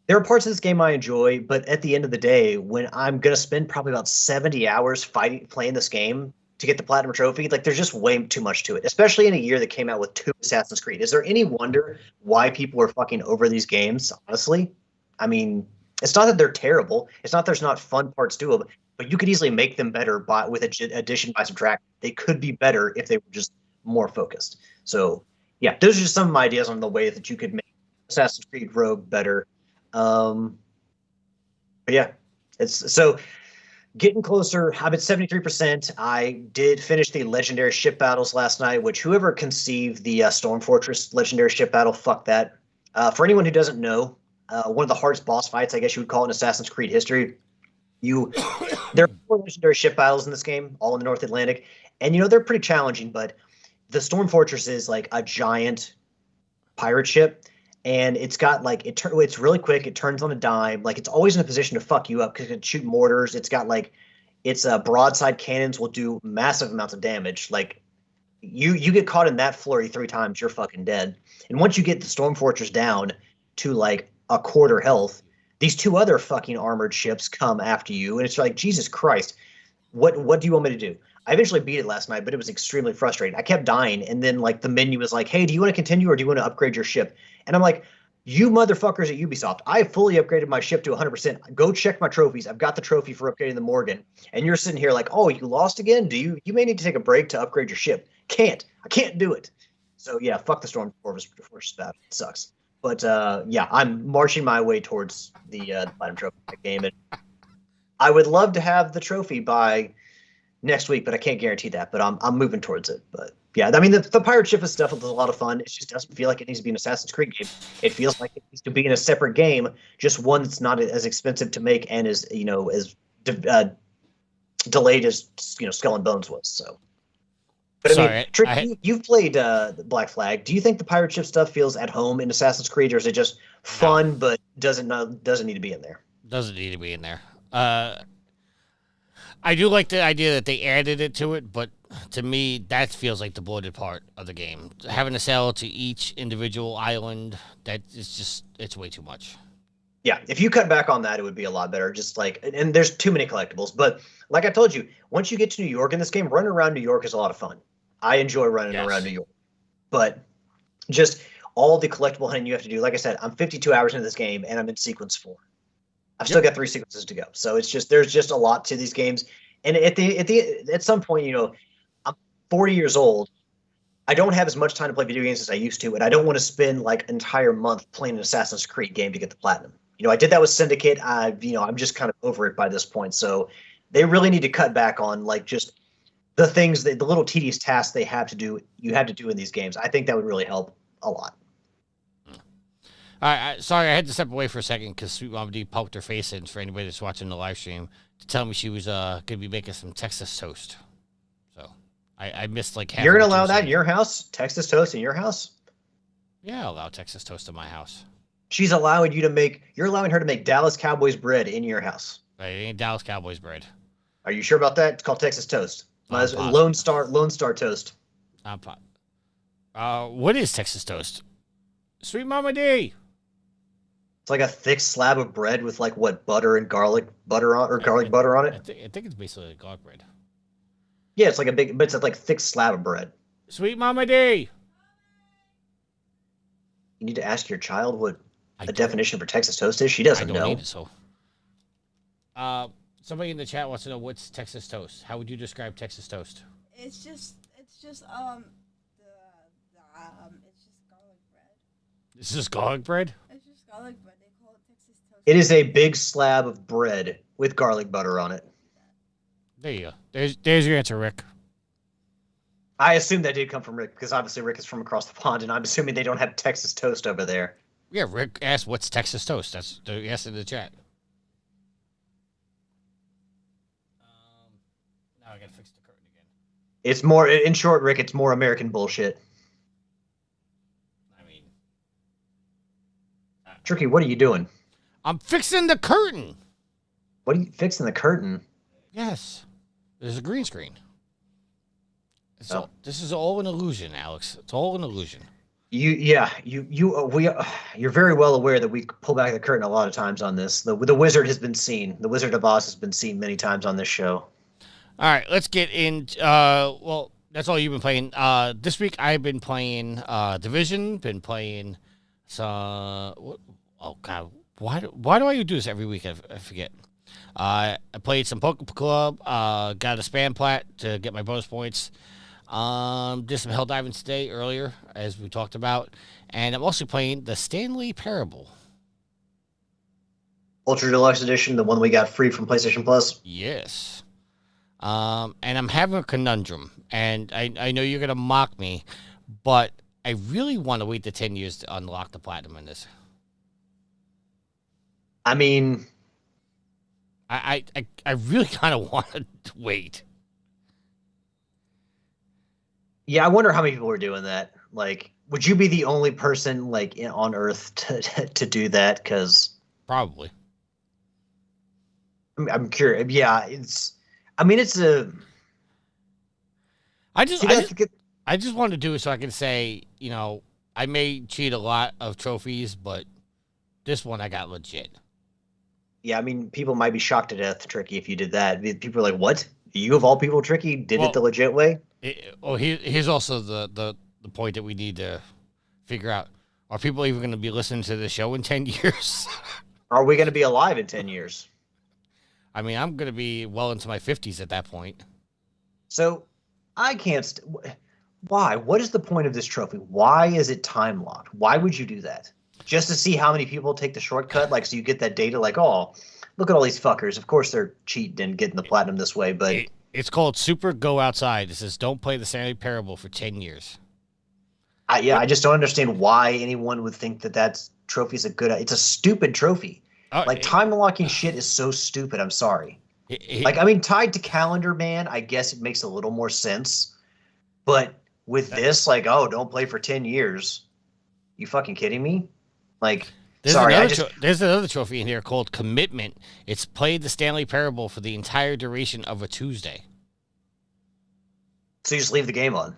there are parts of this game I enjoy, but at the end of the day, when I'm going to spend probably about 70 hours playing this game to get the Platinum Trophy, like, there's just way too much to it, especially in a year that came out with 2 Assassin's Creed. Is there any wonder why people are fucking over these games, honestly? I mean, it's not that they're terrible. It's not there's not fun parts to them, but you could easily make them better with addition by subtraction. They could be better if they were just more focused. So, yeah, those are just some of my ideas on the way that you could make Assassin's Creed Rogue better. But yeah, it's so getting closer. I'm at 73%. I did finish the legendary ship battles last night, which whoever conceived the Storm Fortress legendary ship battle, fuck that. For anyone who doesn't know, one of the hardest boss fights, I guess you would call it, in Assassin's Creed history. There are 4 legendary ship battles in this game, all in the North Atlantic, and they're pretty challenging. But the Storm Fortress is like a giant pirate ship. And it's got like it's really quick. It turns on a dime. Like, it's always in a position to fuck you up because it can shoot mortars. It's got like its broadside cannons will do massive amounts of damage. Like, you get caught in that flurry 3 times, you're fucking dead. And once you get the Storm Fortress down to like a quarter health, these 2 other fucking armored ships come after you, and it's like, Jesus Christ, what do you want me to do? I eventually beat it last night, but it was extremely frustrating. I kept dying, and then like the menu was like, hey, do you want to continue or do you want to upgrade your ship? And I'm like, you motherfuckers at Ubisoft, I fully upgraded my ship to 100%. Go check my trophies. I've got the trophy for upgrading the Morgan. And you're sitting here like, oh, you lost again? You may need to take a break to upgrade your ship. I can't do it. So yeah, fuck the Storm Fortress battle. It sucks. But yeah, I'm marching my way towards the Platinum Trophy game. And I would love to have the trophy by next week, but I can't guarantee that. But I'm moving towards it. But yeah, I mean, the pirate ship is stuff is a lot of fun. It just doesn't feel like it needs to be an Assassin's Creed game. It feels like it needs to be in a separate game, just one that's not as expensive to make and as delayed as Skull and Bones was. So, but Sorry, I mean, Trick, you've played Black Flag. Do you think the pirate ship stuff feels at home in Assassin's Creed, or is it just fun but doesn't need to be in there? Doesn't need to be in there. I do like the idea that they added it to it, but to me, that feels like the bloated part of the game. Having to sell to each individual island, it's way too much. Yeah, if you cut back on that, it would be a lot better. Just like, and there's too many collectibles. But like I told you, once you get to New York in this game, running around New York is a lot of fun. I enjoy running around New York. But just all the collectible hunting you have to do. Like I said, I'm 52 hours into this game, and I'm in sequence 4. I've still got 3 sequences to go. So it's just, there's just a lot to these games. And at some point, I'm 40 years old. I don't have as much time to play video games as I used to, and I don't want to spend like an entire month playing an Assassin's Creed game to get the platinum. I did that with Syndicate. I'm just kind of over it by this point. So they really need to cut back on like just the things the little tedious tasks they have to do. You have to do in these games. I think that would really help a lot. Sorry, I had to step away for a second because Sweet Mama D poked her face in for anybody that's watching the live stream to tell me she was going to be making some Texas toast. So I missed like half. You're going to allow that in your house? Texas toast in your house? Yeah, I'll allow Texas toast in my house. You're allowing her to make Dallas Cowboys bread in your house. It ain't Dallas Cowboys bread. Are you sure about that? It's called Texas toast. Lone Star toast. What is Texas toast? Sweet Mama D. It's like a thick slab of bread with like what butter and garlic butter on or garlic butter on it. I think it's basically like garlic bread. Yeah, it's like a big, but it's a like thick slab of bread. Sweet Mama D. You need to ask your child what the definition for Texas toast is. She doesn't know. Need it, so. Somebody in the chat wants to know what's Texas toast. How would you describe Texas toast? It's just garlic bread. This is garlic bread? It's just garlic bread. They call it Texas toast. It is a big slab of bread with garlic butter on it. There you go. There's your answer, Rick. I assume that did come from Rick because obviously Rick is from across the pond, and I'm assuming they don't have Texas toast over there. Yeah, Rick asked what's Texas toast. That's the yes in the chat. Now I gotta fix the curtain again. It's more, in short, Rick, it's more American bullshit. I mean, Tricky, what are you doing? I'm fixing the curtain. What are you fixing the curtain? Yes, there's a green screen. This is all an illusion, Alex. It's all an illusion. You're very well aware that we pull back the curtain a lot of times on this. The Wizard has been seen. The Wizard of Oz has been seen many times on this show. All right, let's get in. Well, that's all you've been playing. This week I've been playing Division. Been playing some. Oh God, why do I do this every week? I forget. I played some Poker Club. Got a spam plat to get my bonus points. Did some hell diving today earlier, as we talked about, and I'm also playing the Stanley Parable. Ultra Deluxe Edition, the one we got free from PlayStation Plus. Yes. And I'm having a conundrum, and I know you're gonna mock me, but I really want to wait the 10 years to unlock the platinum in this. I mean, I really kind of want to wait. Yeah, I wonder how many people are doing that. Like, would you be the only person like on Earth to do that? Because probably. I'm curious. Yeah, it's. I mean, it's a. I just want to do it so I can say, you know, I may cheat a lot of trophies, but this one I got legit. Yeah, I mean, people might be shocked to death, Tricky, if you did that. People are like, "What? You of all people, Tricky, did it the legit way?" Here's also the point that we need to figure out. Are people even going to be listening to the show in 10 years? Are we going to be alive in 10 years? I mean, I'm going to be well into my 50s at that point. So I can't. Why? What is the point of this trophy? Why is it time locked? Why would you do that? Just to see how many people take the shortcut? Like, so you get that data like, oh, look at all these fuckers. Of course they're cheating and getting the platinum this way, but... It's called Super Go Outside. It says, don't play the Stanley Parable for 10 years. I just don't understand why anyone would think that trophy's a good... It's a stupid trophy. Time unlocking shit is so stupid. I'm sorry. Tied to calendar, man, I guess it makes a little more sense. But with this, like, oh, don't play for 10 years. You fucking kidding me? Like... There's another trophy in here called Commitment. It's played the Stanley Parable for the entire duration of a Tuesday. So you just leave the game on?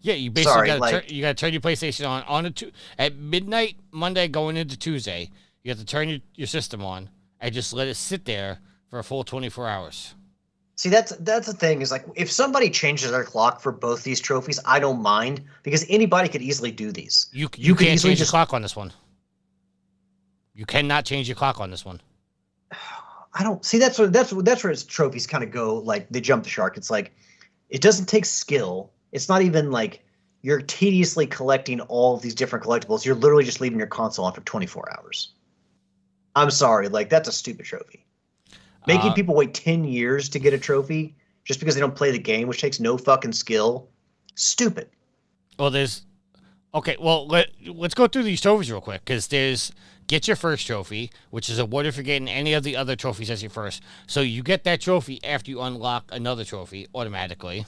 Yeah, you basically got to turn your PlayStation on at midnight Monday going into Tuesday. You have to turn your system on and just let it sit there for a full 24 hours. See, that's the thing is like if somebody changes their clock for both these trophies, I don't mind because anybody could easily do these. You can't change your clock on this one. You cannot change your clock on this one. I don't see that's where its trophies kind of go like they jump the shark. It's like it doesn't take skill. It's not even like you're tediously collecting all of these different collectibles. You're literally just leaving your console on for 24 hours. I'm sorry, like that's a stupid trophy. Making people wait 10 years to get a trophy just because they don't play the game, which takes no fucking skill. Stupid. Well, okay, well, let's go through these trophies real quick, because there's get your first trophy, which is awarded for getting any of the other trophies as your first. So you get that trophy after you unlock another trophy automatically.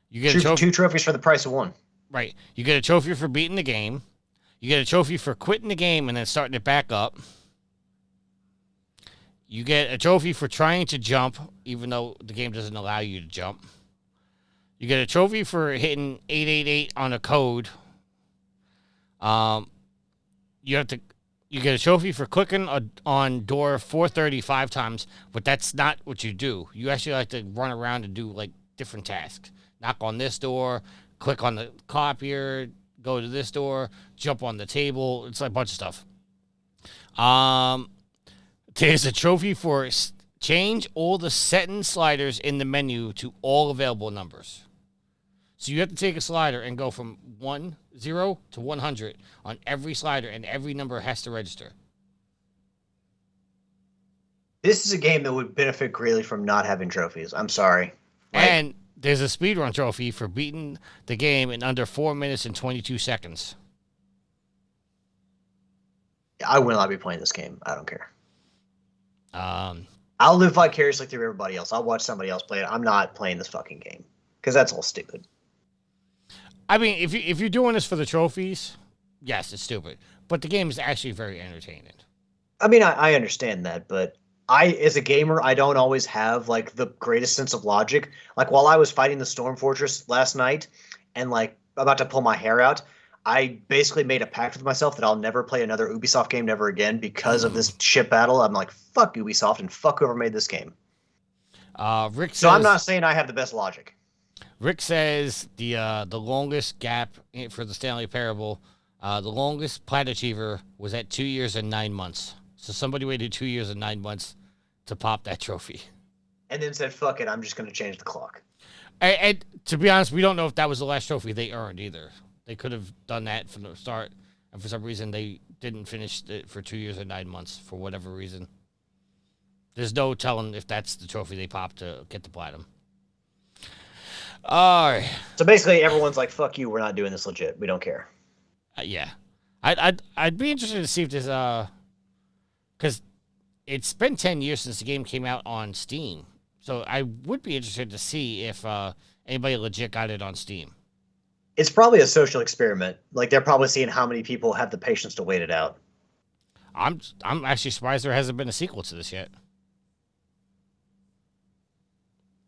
You get two trophies for the price of one. Right. You get a trophy for beating the game. You get a trophy for quitting the game and then starting it back up. You get a trophy for trying to jump, even though the game doesn't allow you to jump. You get a trophy for hitting 888 on a code. You get a trophy for clicking on door 435 times, but that's not what you do. You actually like to run around and do like different tasks. Knock on this door, click on the copier, go to this door, jump on the table. It's like a bunch of stuff. There's a trophy for change all the setting sliders in the menu to all available numbers. So you have to take a slider and go from 0 to 100 on every slider, and every number has to register. This is a game that would benefit greatly from not having trophies. I'm sorry. And there's a speedrun trophy for beating the game in under 4 minutes and 22 seconds. I will not be playing this game. I don't care. I'll live vicariously through everybody else. I'll watch somebody else play it. I'm not playing this fucking game because that's all stupid. I mean, if you're doing this for the trophies, yes, it's stupid. But the game is actually very entertaining. I mean, I understand that, but as a gamer, I don't always have like the greatest sense of logic. Like while I was fighting the Storm Fortress last night and like about to pull my hair out, I basically made a pact with myself that I'll never play another Ubisoft game never again because of this ship battle. I'm like, fuck Ubisoft and fuck whoever made this game. Rick says, so I'm not saying I have the best logic. Rick says the longest gap for the Stanley Parable, the longest plat achiever was at 2 years and 9 months. So somebody waited 2 years and 9 months to pop that trophy. And then said, fuck it, I'm just going to change the clock. And to be honest, we don't know if that was the last trophy they earned either. They could have done that from the start, and for some reason they didn't finish it for 2 years and 9 months for whatever reason. There's no telling if that's the trophy they popped to get the platinum. All right. So basically, everyone's like, "Fuck you, we're not doing this legit. We don't care." Yeah, I'd be interested to see if there's because it's been 10 years since the game came out on Steam, so I would be interested to see if anybody legit got it on Steam. It's probably a social experiment. Like they're probably seeing how many people have the patience to wait it out. I'm actually surprised there hasn't been a sequel to this yet,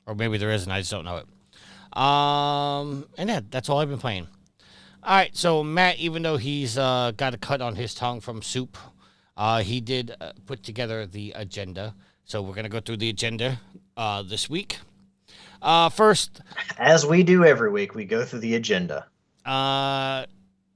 or maybe there is and I just don't know it. And yeah, that's all I've been playing. All right, so Matt, even though he's got a cut on his tongue from soup, he did put together the agenda. So we're going to go through the agenda this week. First, as we do every week, we go through the agenda.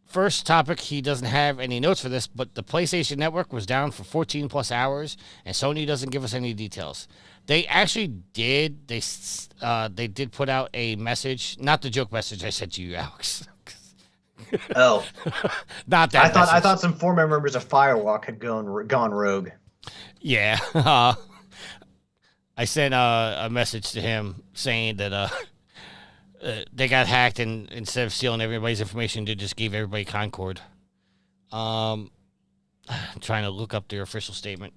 First topic, he doesn't have any notes for this, but the PlayStation Network was down for 14 plus hours, and Sony doesn't give us any details. They actually did. They did put out a message, not the joke message I sent to you, Alex. Oh, not that. I thought some former members of Firewalk had gone rogue. Yeah, I sent a message to him saying that they got hacked, and instead of stealing everybody's information, they just gave everybody Concord. I'm trying to look up their official statement.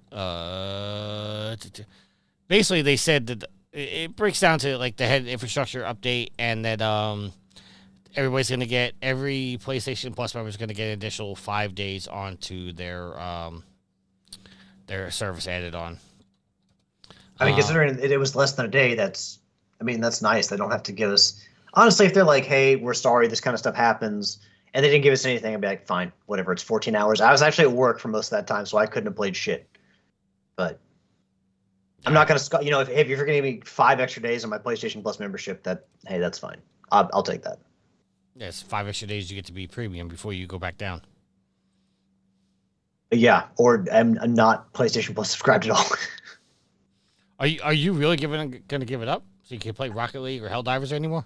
Basically, they said that it breaks down to like the head infrastructure update, and that everybody's going to get, every PlayStation Plus member is going to get an additional 5 days onto their service added on. I mean, considering it was less than a day, that's nice. They don't have to give us. Honestly, if they're like, "Hey, we're sorry, this kind of stuff happens," and they didn't give us anything, I'd be like, "Fine, whatever." It's 14 hours. I was actually at work for most of that time, so I couldn't have played shit. But I'm not gonna, if you're gonna give me 5 extra days on my PlayStation Plus membership, that's fine. I'll take that. Yes, 5 extra days you get to be premium before you go back down. Yeah, or I'm not PlayStation Plus subscribed at all. Are you really going to give it up so you can play Rocket League or Helldivers anymore?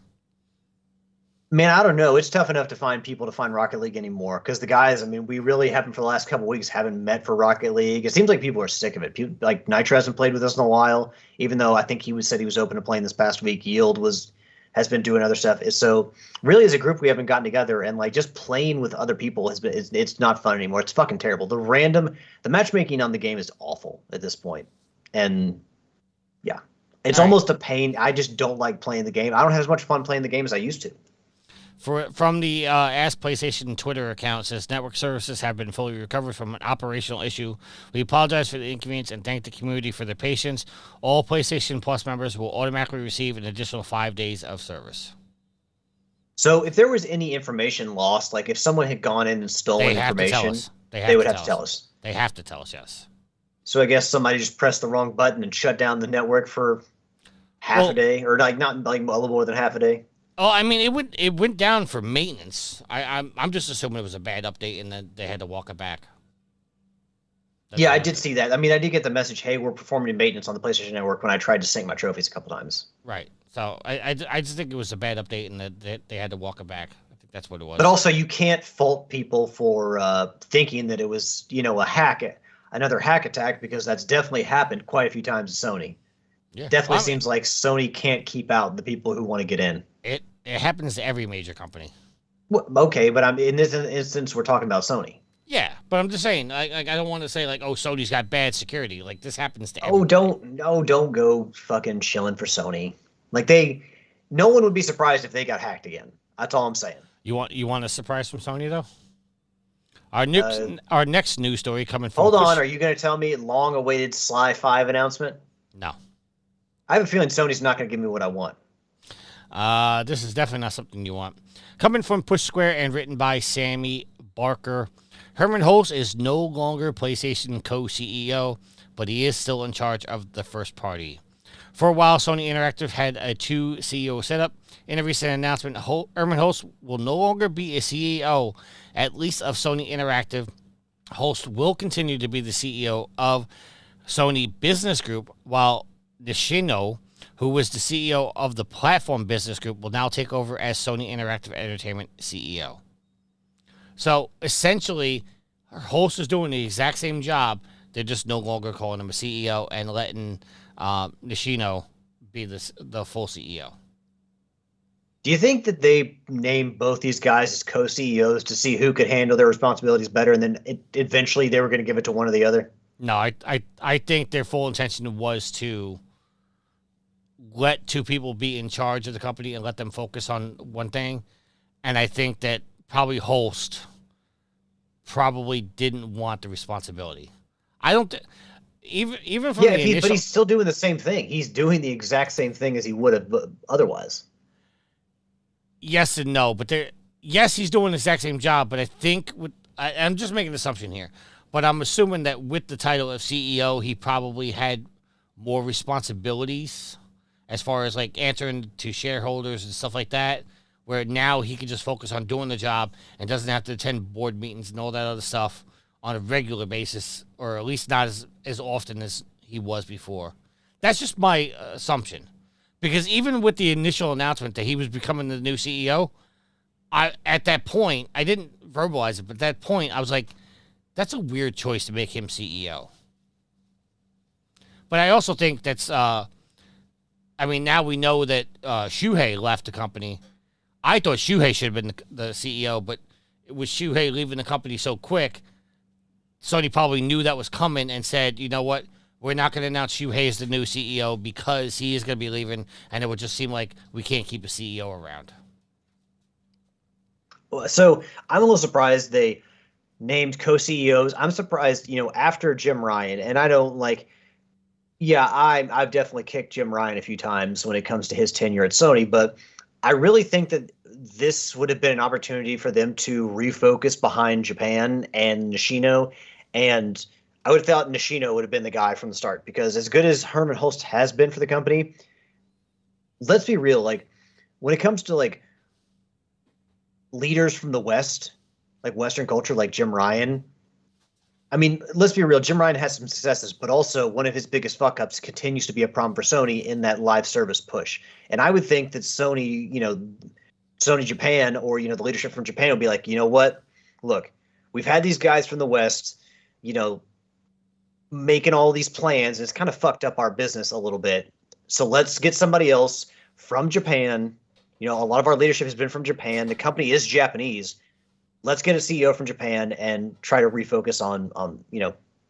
Man, I don't know. It's tough enough to find people to find Rocket League anymore because the guys, we really haven't for the last couple of weeks haven't met for Rocket League. It seems like people are sick of it. People, like Nitro hasn't played with us in a while, even though I think said he was open to playing this past week. Yield has been doing other stuff. So really, as a group, we haven't gotten together, and like just playing with other people it's not fun anymore. It's fucking terrible. The matchmaking on the game is awful at this point, and yeah, it's almost a pain. I just don't like playing the game. I don't have as much fun playing the game as I used to. From the Ask PlayStation Twitter account, says network services have been fully recovered from an operational issue. We apologize for the inconvenience and thank the community for their patience. All PlayStation Plus members will automatically receive an additional 5 days of service. So if there was any information lost, like if someone had gone in and stolen They have to tell information, us. they would have to tell us. They have to tell us, yes. So I guess somebody just pressed the wrong button and shut down the network for half a day, or like not like a little more than half a day. Oh, I mean, it went down for maintenance. I'm just assuming it was a bad update and then they had to walk it back. Yeah, I did see that. I mean, I did get the message, hey, we're performing maintenance on the PlayStation Network when I tried to sync my trophies a couple times. Right. So I just think it was a bad update and that they had to walk it back. I think that's what it was. But also, you can't fault people for thinking that it was, another hack attack, because that's definitely happened quite a few times at Sony. Yeah. Definitely seems like Sony can't keep out the people who want to get in. It happens to every major company. Well, okay, but in this instance, we're talking about Sony. Yeah, but I'm just saying, I don't want to say like, oh, Sony's got bad security. Like this happens to everybody. Don't go fucking chilling for Sony. Like no one would be surprised if they got hacked again. That's all I'm saying. You want a surprise from Sony though? Our next news story coming from. Hold on, are you going to tell me long-awaited Sly 5 announcement? No. I have a feeling Sony's not going to give me what I want. This is definitely not something you want. Coming from Push Square and written by Sammy Barker, Herman Hulst is no longer PlayStation co-CEO, but he is still in charge of the first party. For a while, Sony Interactive had a 2 CEO setup. In a recent announcement, Herman Hulst will no longer be a CEO, at least of Sony Interactive. Hulst will continue to be the CEO of Sony Business Group, while Nishino, who was the CEO of the Platform Business Group, will now take over as Sony Interactive Entertainment CEO. So, essentially, Hulst is doing the exact same job. They're just no longer calling him a CEO and letting Nishino be the full CEO. Do you think that they named both these guys as co-CEOs to see who could handle their responsibilities better, and then eventually they were going to give it to one or the other? No, I think their full intention was to let 2 people be in charge of the company and let them focus on one thing. And I think that probably Hulst probably didn't want the responsibility. I don't even from the initial... but he's still doing the same thing. He's doing the exact same thing as he would have otherwise. Yes and no, but yes, he's doing the exact same job. But I think I'm just making an assumption here, but I'm assuming that with the title of CEO, he probably had more responsibilities as far as like answering to shareholders and stuff like that, where now he can just focus on doing the job and doesn't have to attend board meetings and all that other stuff on a regular basis, or at least not as often as he was before. That's just my assumption. Because even with the initial announcement that he was becoming the new CEO, at that point, I didn't verbalize it, but at that point, I was like, that's a weird choice to make him CEO. But I also think that's, now we know that Shuhei left the company. I thought Shuhei should have been the CEO, but with Shuhei leaving the company so quick, Sony probably knew that was coming and said, you know what, we're not going to announce Shuhei as the new CEO because he is going to be leaving, and it would just seem like we can't keep a CEO around. So I'm a little surprised they named co-CEOs. I'm surprised, after Jim Ryan, and I don't I've definitely kicked Jim Ryan a few times when it comes to his tenure at Sony, but I really think that this would have been an opportunity for them to refocus behind Japan and Nishino, and I would have thought Nishino would have been the guy from the start, because as good as Herman Hulst has been for the company, let's be real, like when it comes to like leaders from the West, like Western culture, like Jim Ryan, let's be real, Jim Ryan has some successes, but also one of his biggest fuck-ups continues to be a problem for Sony in that live service push. And I would think that Sony, Sony Japan, or, the leadership from Japan would be like, you know what? Look, we've had these guys from the West, making all these plans, and it's kind of fucked up our business a little bit. So let's get somebody else from Japan. A lot of our leadership has been from Japan. The company is Japanese. Let's get a CEO from Japan and try to refocus on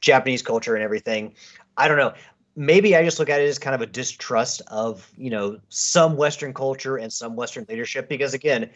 Japanese culture and everything. I don't know. Maybe I just look at it as kind of a distrust of, some Western culture and some Western leadership, because again,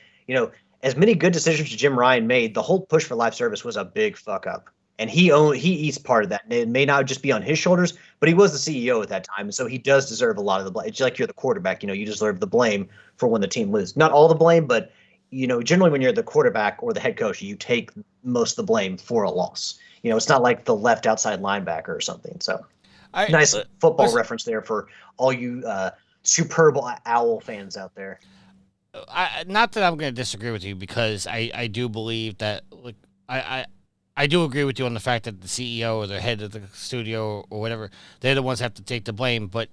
as many good decisions Jim Ryan made, the whole push for live service was a big fuck up. And he eats part of that. And it may not just be on his shoulders, but he was the CEO at that time. And so he does deserve a lot of the blame. It's like you're the quarterback, you deserve the blame for when the team loses. Not all the blame, but generally when you're the quarterback or the head coach, you take most of the blame for a loss. It's not like the left outside linebacker or something. So nice football reference there for all you superb owl fans out there. Not that I'm going to disagree with you, because I do believe that, like, I do agree with you on the fact that the CEO or the head of the studio or whatever, they're the ones that have to take the blame. But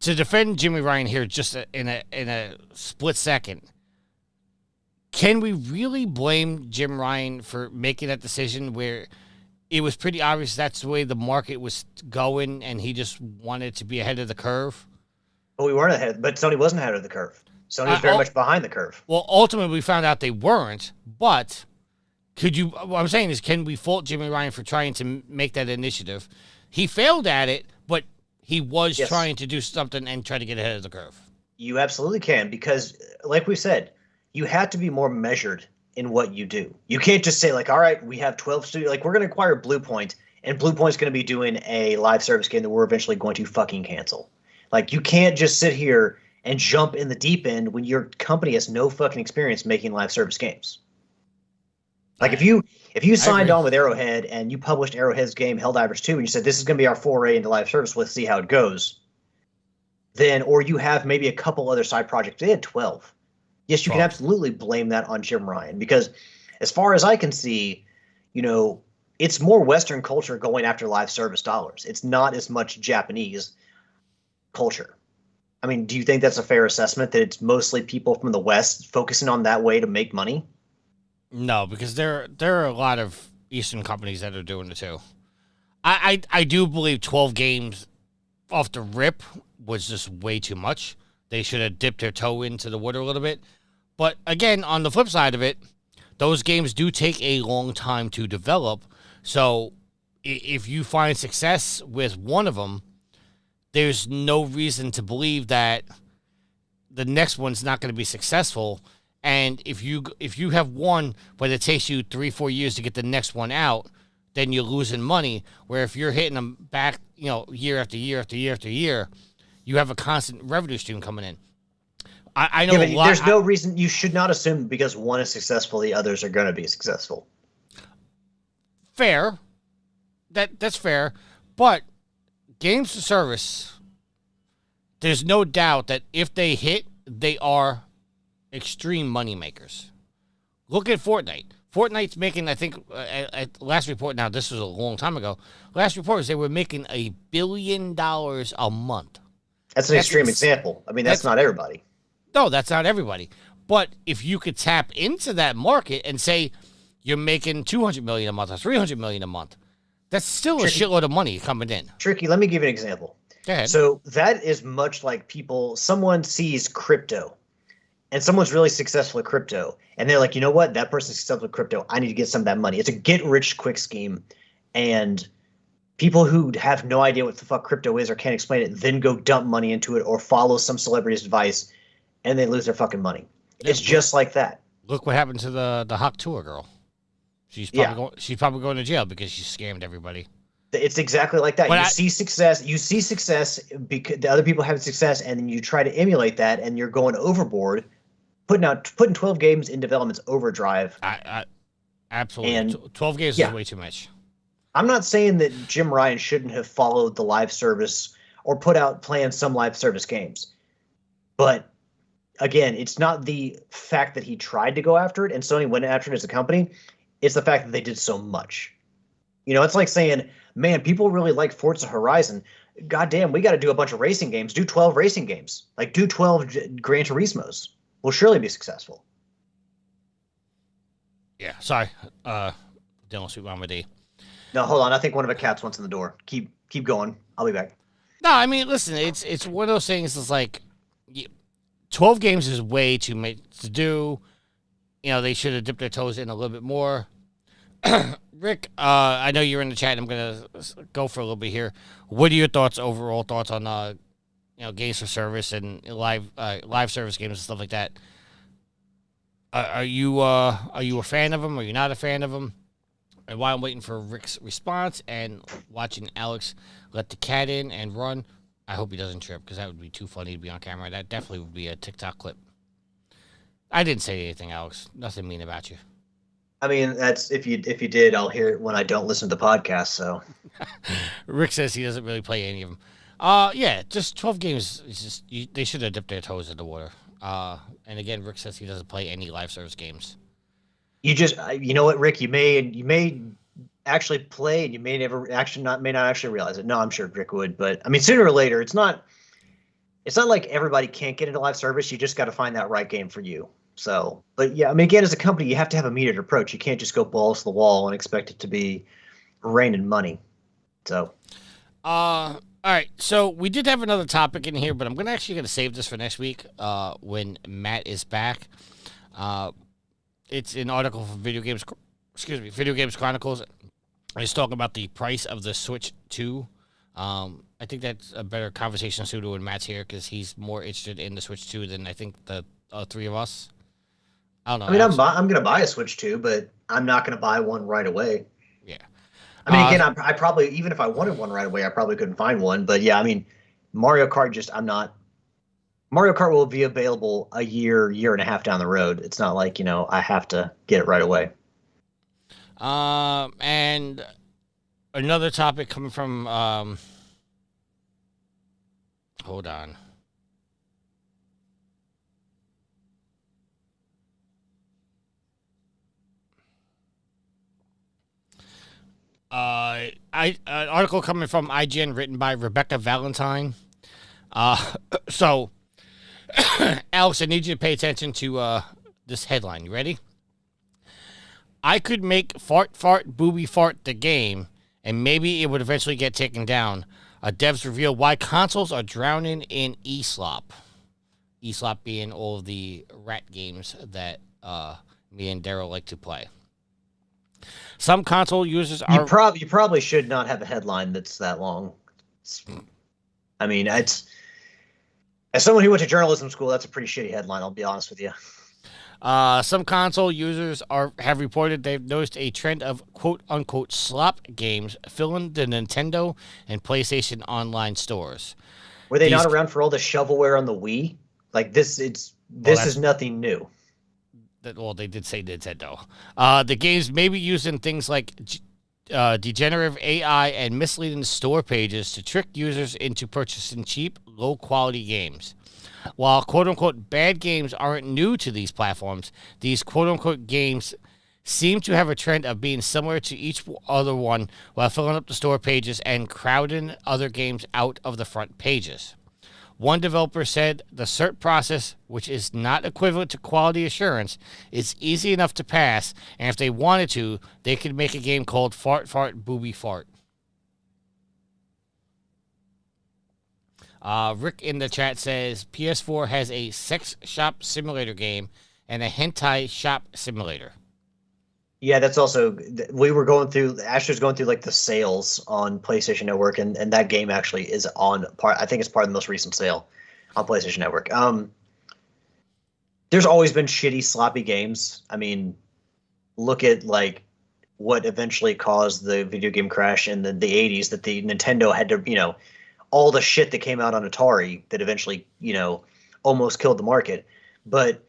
to defend Jimmy Ryan here just in a split second, can we really blame Jim Ryan for making that decision where it was pretty obvious that's the way the market was going and he just wanted to be ahead of the curve? But we weren't ahead. But Sony wasn't ahead of the curve. Sony was very much behind the curve. Well, ultimately, we found out they weren't. But what I'm saying is, can we fault Jimmy Ryan for trying to make that initiative? He failed at it, but he was trying to do something and try to get ahead of the curve. You absolutely can, because, like we said, you have to be more measured in what you do. You can't just say, like, all right, we have 12 studios. Like, we're going to acquire Bluepoint, and Bluepoint's going to be doing a live service game that we're eventually going to fucking cancel. Like, you can't just sit here and jump in the deep end when your company has no fucking experience making live service games. Like, if you signed on with Arrowhead and you published Arrowhead's game Helldivers 2 and you said, this is going to be our foray into live service, let's see how it goes, then, or you have maybe a couple other side projects, they had 12. Yes, you can absolutely blame that on Jim Ryan, because as far as I can see, it's more Western culture going after live service dollars. It's not as much Japanese culture. I mean, do you think that's a fair assessment, that it's mostly people from the West focusing on that way to make money? No, because there are a lot of Eastern companies that are doing it too. I do believe 12 games off the rip was just way too much. They should have dipped their toe into the water a little bit. But again, on the flip side of it, those games do take a long time to develop. So if you find success with one of them, there's no reason to believe that the next one's not going to be successful. And if you have one, but it takes you 3-4 years to get the next one out, then you're losing money. Where if you're hitting them back, year after year after year after year, you have a constant revenue stream coming in. I know there's no reason you should not assume because one is successful, the others are going to be successful. Fair. That's fair. But games to service, there's no doubt that if they hit, they are extreme money makers. Look at Fortnite. Fortnite's making, I think, at last report, now this was a long time ago, last report was they were making $1 billion a month. That's an extreme example. I mean, that's not everybody. No, that's not everybody. But if you could tap into that market and say you're making $200 million a month or $300 million a month, that's still a shitload of money coming in. Tricky. Let me give you an example. Go ahead. So that is much like someone sees crypto and someone's really successful at crypto and they're like, you know what? That person's successful at crypto. I need to get some of that money. It's a get rich quick scheme. And people who have no idea what the fuck crypto is or can't explain it then go dump money into it or follow some celebrity's advice and they lose their fucking money. It's just like that. Look what happened to the Hawk Tour girl. She's probably going to jail because she scammed everybody. It's exactly like that. You see success because the other people have success, and then you try to emulate that, and you're going overboard, putting 12 games in development's overdrive. Absolutely. And 12 games is way too much. I'm not saying that Jim Ryan shouldn't have followed the live service or planned some live service games, but again, it's not the fact that he tried to go after it and Sony went after it as a company. It's the fact that they did so much. It's like saying, man, people really like Forza Horizon. Goddamn, we got to do a bunch of racing games. Do 12 racing games. Like, do 12 Gran Turismos. We'll surely be successful. Yeah, sorry. Dylan, sweet Mama D. No, hold on. I think one of the cats wants in the door. Keep going. I'll be back. No, I mean, listen, it's one of those things that's like, 12 games is way too much to do. They should have dipped their toes in a little bit more. Rick, I know you're in the chat. I'm going to go for a little bit here. What are your overall thoughts on, games for service and live service games and stuff like that? Are you a fan of them? Are you not a fan of them? And while I'm waiting for Rick's response and watching Alex let the cat in and run, I hope he doesn't trip because that would be too funny to be on camera. That definitely would be a TikTok clip. I didn't say anything, Alex. Nothing mean about you. I mean, that's if you did, I'll hear it when I don't listen to the podcast. So Rick says he doesn't really play any of them. Yeah, just 12 games. It's just they should have dipped their toes in the water. And again, Rick says he doesn't play any live service games. you know what, Rick, you may actually play, and you may not actually realize it. No, I'm sure Rick would, but I mean, sooner or later, it's not like everybody can't get into live service. You just got to find that right game for you. So, but yeah, I mean, again, as a company, you have to have a metered approach. You can't just go balls to the wall and expect it to be raining money. So, all right. So we did have another topic in here, but I'm gonna save this for next week. When Matt is back. It's an article from Video Games Chronicles. It's talking about the price of the Switch 2. I think that's a better conversation suited when Matt's here because he's more interested in the Switch 2 than I think the three of us. I don't know. I mean, I'm going to buy a Switch 2, but I'm not going to buy one right away. Yeah. I mean, again, I probably, even if I wanted one right away, I probably couldn't find one. But yeah, I mean, Mario Kart will be available a year and a half down the road. It's not like, I have to get it right away. And another topic coming from, hold on. An article coming from IGN written by Rebecca Valentine. So, Alex, I need you to pay attention to this headline. You ready? I could make Fart Fart Booby Fart the game, and maybe it would eventually get taken down. Devs reveal why consoles are drowning in e-slop. E-slop being all of the rat games that me and Daryl like to play. Some console users are... You probably should not have a headline that's that long. I mean, as someone who went to journalism school, that's a pretty shitty headline, I'll be honest with you. Some console users have reported they've noticed a trend of quote-unquote slop games filling the Nintendo and PlayStation online stores. Were they not around for all the shovelware on the Wii? Like, this is nothing new. Well, they did say Nintendo. The games may be used in things like degenerative AI and misleading store pages to trick users into purchasing cheap, low-quality games. While quote-unquote bad games aren't new to these platforms, these quote-unquote games seem to have a trend of being similar to each other one while filling up the store pages and crowding other games out of the front pages. One developer said the cert process, which is not equivalent to quality assurance, is easy enough to pass, and if they wanted to, they could make a game called Fart Fart Booby Fart. Rick in the chat says PS4 has a sex shop simulator game and a hentai shop simulator. Yeah, that's also, Asher's going through like the sales on PlayStation Network, and that game actually is I think it's part of the most recent sale on PlayStation Network. There's always been shitty, sloppy games. I mean, look at like what eventually caused the video game crash in the 80s, that the Nintendo had to, all the shit that came out on Atari that eventually, almost killed the market. But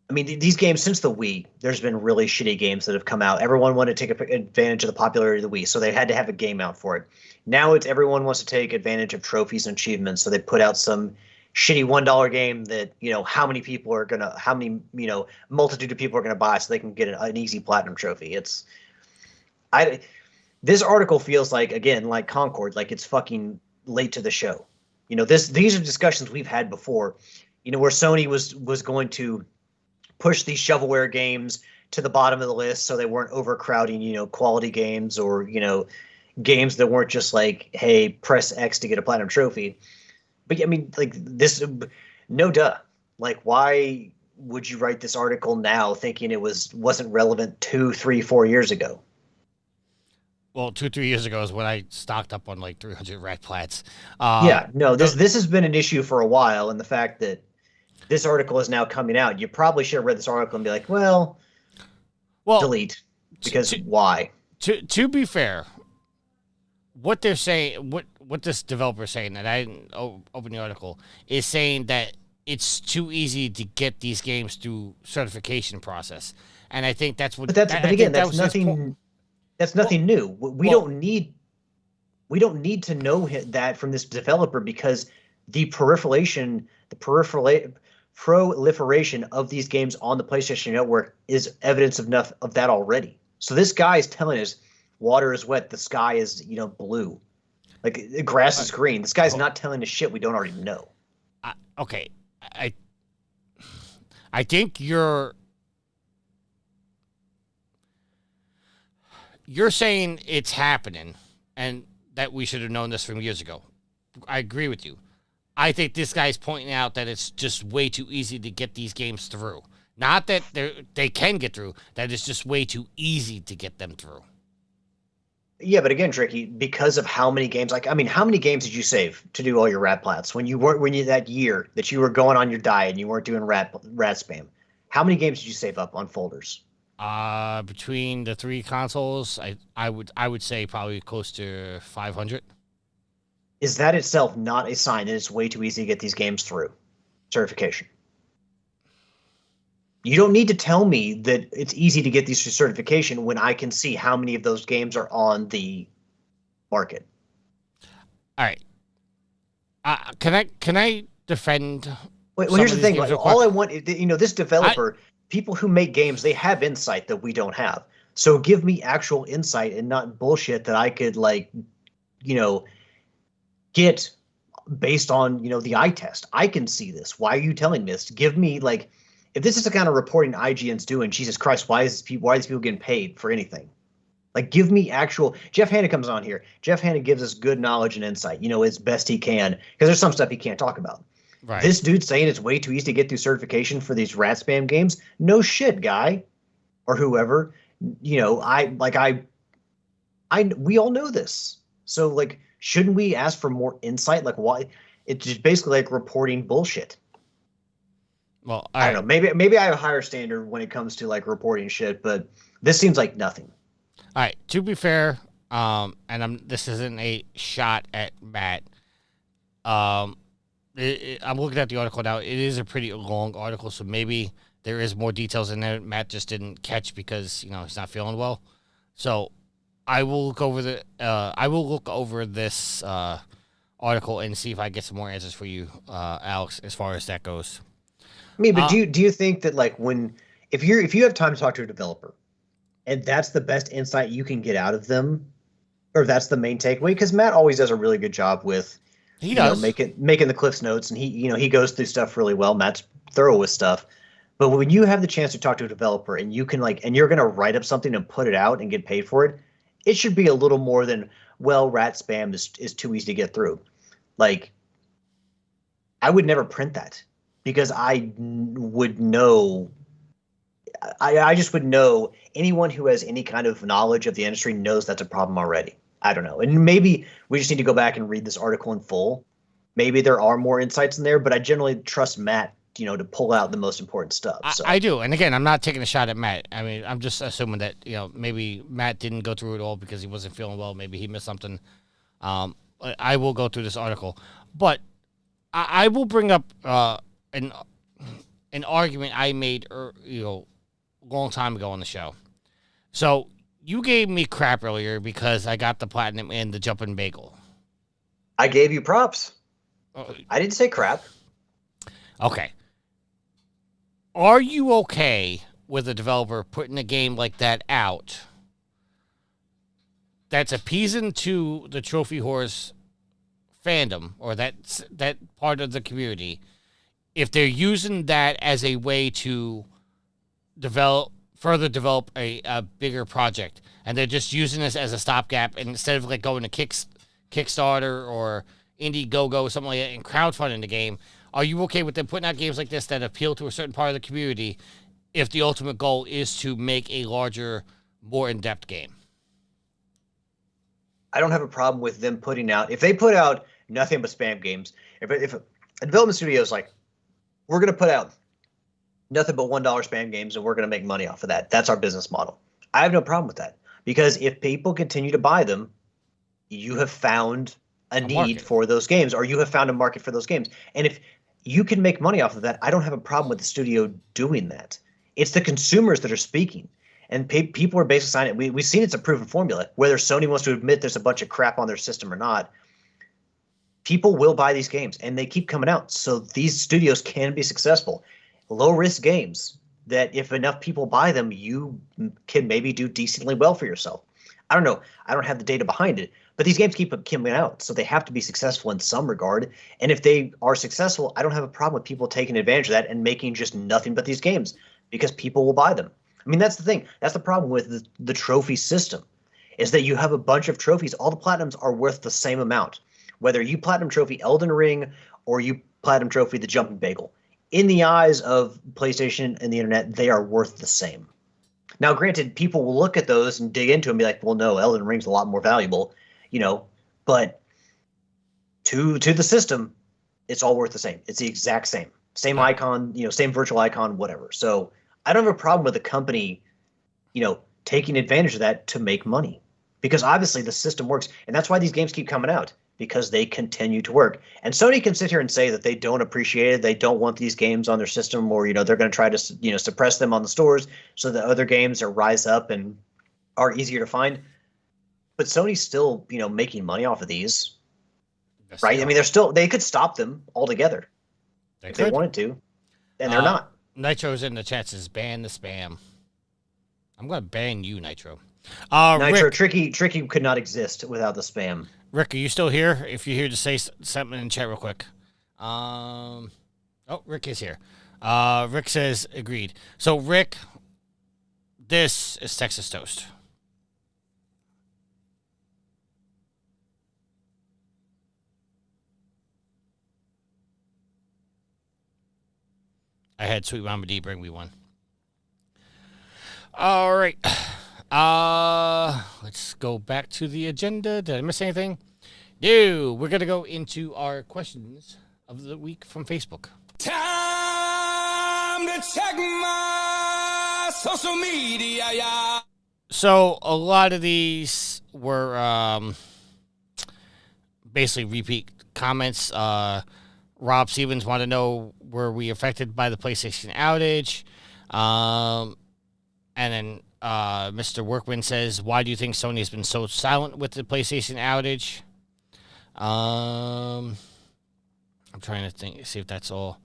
I mean, these games, since the Wii, there's been really shitty games that have come out. Everyone wanted to take advantage of the popularity of the Wii, so they had to have a game out for it. Now it's everyone wants to take advantage of trophies and achievements, so they put out some shitty $1 game that, multitude of people are going to buy so they can get an easy platinum trophy. This article feels like, again, like Concord, like it's fucking late to the show. These are discussions we've had before, where Sony was going to push these shovelware games to the bottom of the list so they weren't overcrowding, quality games or, games that weren't just like, hey, press X to get a platinum trophy. But I mean, like this, no duh. Like, why would you write this article now thinking it wasn't relevant 2, 3, 4 years ago? Well, 2-3 years ago is when I stocked up on like 300 rat plats. This has been an issue for a while, and the fact that this article is now coming out, you probably should have read this article and be like, well, delete. Because why? To be fair, what they're saying, what this developer is saying, and I didn't open the article, is saying that it's too easy to get these games through certification process, and I think that's what. But again, that's was his point. nothing. That's nothing new. We don't need to know that from this developer, because the proliferation of these games on the PlayStation Network is evidence of that already. So this guy is telling us water is wet, the sky is blue, like the grass is green. This guy's not telling us shit we don't already know. Okay, I think you're saying it's happening and that we should have known this from years ago. I agree with you. I think this guy's pointing out that it's just way too easy to get these games through. Not that they can get through, that it's just way too easy to get them through. Yeah, but again, Tricky, because of how many games, how many games did you save to do all your rat plats when you that year that you were going on your diet and you weren't doing rat spam? How many games did you save up on folders? Between the 3 consoles, I would say probably close to 500. Is that itself not a sign that it's way too easy to get these games through certification? You don't need to tell me that it's easy to get these through certification when I can see how many of those games are on the market. All right. Can I defend? Well, here's the thing. Like, all I want, this developer, people who make games, they have insight that we don't have. So give me actual insight and not bullshit that I could get based on the eye test. I can see this. Why are you telling me this? Give me if this is the kind of reporting IGN's doing, Jesus Christ, why are these people getting paid for anything? Give me actual. Jeff Hanna comes on here. Jeff Hanna gives us good knowledge and insight, as best he can, because there's some stuff he can't talk about. Right. This dude saying it's way too easy to get through certification for these rat spam games. No shit, guy, or whoever. We all know this. So shouldn't we ask for more insight? Why? It's just basically reporting bullshit. Well, I don't know. Maybe I have a higher standard when it comes to reporting shit, but this seems like nothing. All right. To be fair, this isn't a shot at Matt. I'm looking at the article now. It is a pretty long article, so maybe there is more details in there Matt just didn't catch because he's not feeling well. So I will look over this article and see if I get some more answers for you, Alex, as far as that goes. But do you think that if you have time to talk to a developer, and that's the best insight you can get out of them, or that's the main takeaway? Because Matt always does a really good job with making the Cliff's notes, and he goes through stuff really well. Matt's thorough with stuff. But when you have the chance to talk to a developer and you can and you're gonna write up something and put it out and get paid for it, it should be a little more than rat spam is too easy to get through. I would never print that. Because I would know, I just would know anyone who has any kind of knowledge of the industry knows that's a problem already. I don't know. And maybe we just need to go back and read this article in full. Maybe there are more insights in there, but I generally trust Matt, to pull out the most important stuff. So. I do. And again, I'm not taking a shot at Matt. I mean, I'm just assuming that, maybe Matt didn't go through it all because he wasn't feeling well. Maybe he missed something. I will go through this article. But I will bring up an argument I made, a long time ago on the show. So you gave me crap earlier because I got the platinum in the jumping bagel. I gave you props. I didn't say crap. Okay. Are you okay with a developer putting a game like that out that's appeasing to the Trophy Horse fandom or that part of the community, if they're using that as a way to further develop a bigger project, and they're just using this as a stopgap, and instead of going to Kickstarter or Indiegogo or something like that and crowdfunding the game, are you okay with them putting out games like this that appeal to a certain part of the community if the ultimate goal is to make a larger, more in-depth game? I don't have a problem with them putting out, if they put out nothing but spam games, if a development studio is we're going to put out nothing but $1 spam games and we're going to make money off of that. That's our business model. I have no problem with that, because if people continue to buy them, you have found a need for those games, or you have found a market for those games. And if you can make money off of that. I don't have a problem with the studio doing that. It's the consumers that are speaking. And people are basically signing it. We've seen it's a proven formula. Whether Sony wants to admit there's a bunch of crap on their system or not, people will buy these games, and they keep coming out. So these studios can be successful. Low-risk games that if enough people buy them, you can maybe do decently well for yourself. I don't know. I don't have the data behind it, but these games keep coming out, so they have to be successful in some regard. And if they are successful, I don't have a problem with people taking advantage of that and making just nothing but these games because people will buy them. I mean, that's the thing. That's the problem with the trophy system, is that you have a bunch of trophies. All the platinums are worth the same amount, whether you platinum trophy Elden Ring or you platinum trophy the Jumping Bagel. In the eyes of PlayStation and the internet, they are worth the same. Now, granted, people will look at those and dig into them and be like, well, no, Elden Ring's a lot more valuable, but to the system, it's all worth the same. It's the exact same. Same icon, same virtual icon, whatever. So I don't have a problem with the company, taking advantage of that to make money, because obviously the system works, and that's why these games keep coming out, because they continue to work. And Sony can sit here and say that they don't appreciate it, they don't want these games on their system, or they're going to try to suppress them on the stores so that other games rise up and are easier to find. But Sony's still making money off of these, yes, right? I mean, they could stop them altogether if they wanted to, and they're not. Nitro's in the chat says ban the spam. I'm going to ban you, Nitro. Nitro, Rick, Tricky could not exist without the spam. Rick, are you still here? If you're here, to say something in chat real quick. Rick is here. Rick says agreed. So, Rick, this is Texas Toast. I had Sweet Mama D bring me one. All right. Let's go back to the agenda. Did I miss anything? No. We're going to go into our questions of the week from Facebook. Time to check my social media, yeah. So a lot of these were basically repeat comments. Rob Stevens wanted to know, were we affected by the PlayStation outage? And then Mr. Workman says, why do you think Sony has been so silent with the PlayStation outage? I'm trying to see if that's all.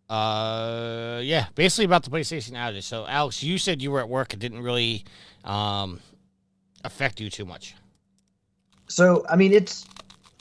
Yeah, basically about the PlayStation outage. So, Alex, you said you were at work. It didn't really affect you too much. So, I mean,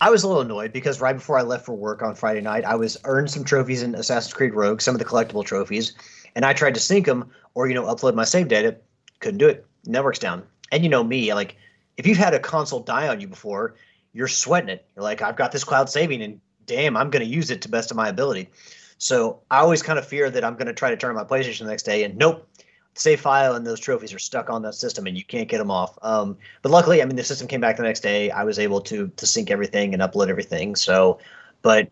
I was a little annoyed because right before I left for work on Friday night, I earned some trophies in Assassin's Creed Rogue, some of the collectible trophies, and I tried to sync them or, upload my save data. Couldn't do it. Network's down. And me, like, if you've had a console die on you before, you're sweating it. You're like, I've got this cloud saving, and damn, I'm going to use it to best of my ability. So I always kind of fear that I'm going to try to turn on my PlayStation the next day, and nope, the save file and those trophies are stuck on that system, and you can't get them off. But luckily, I mean, the system came back the next day. I was able to sync everything and upload everything. So, but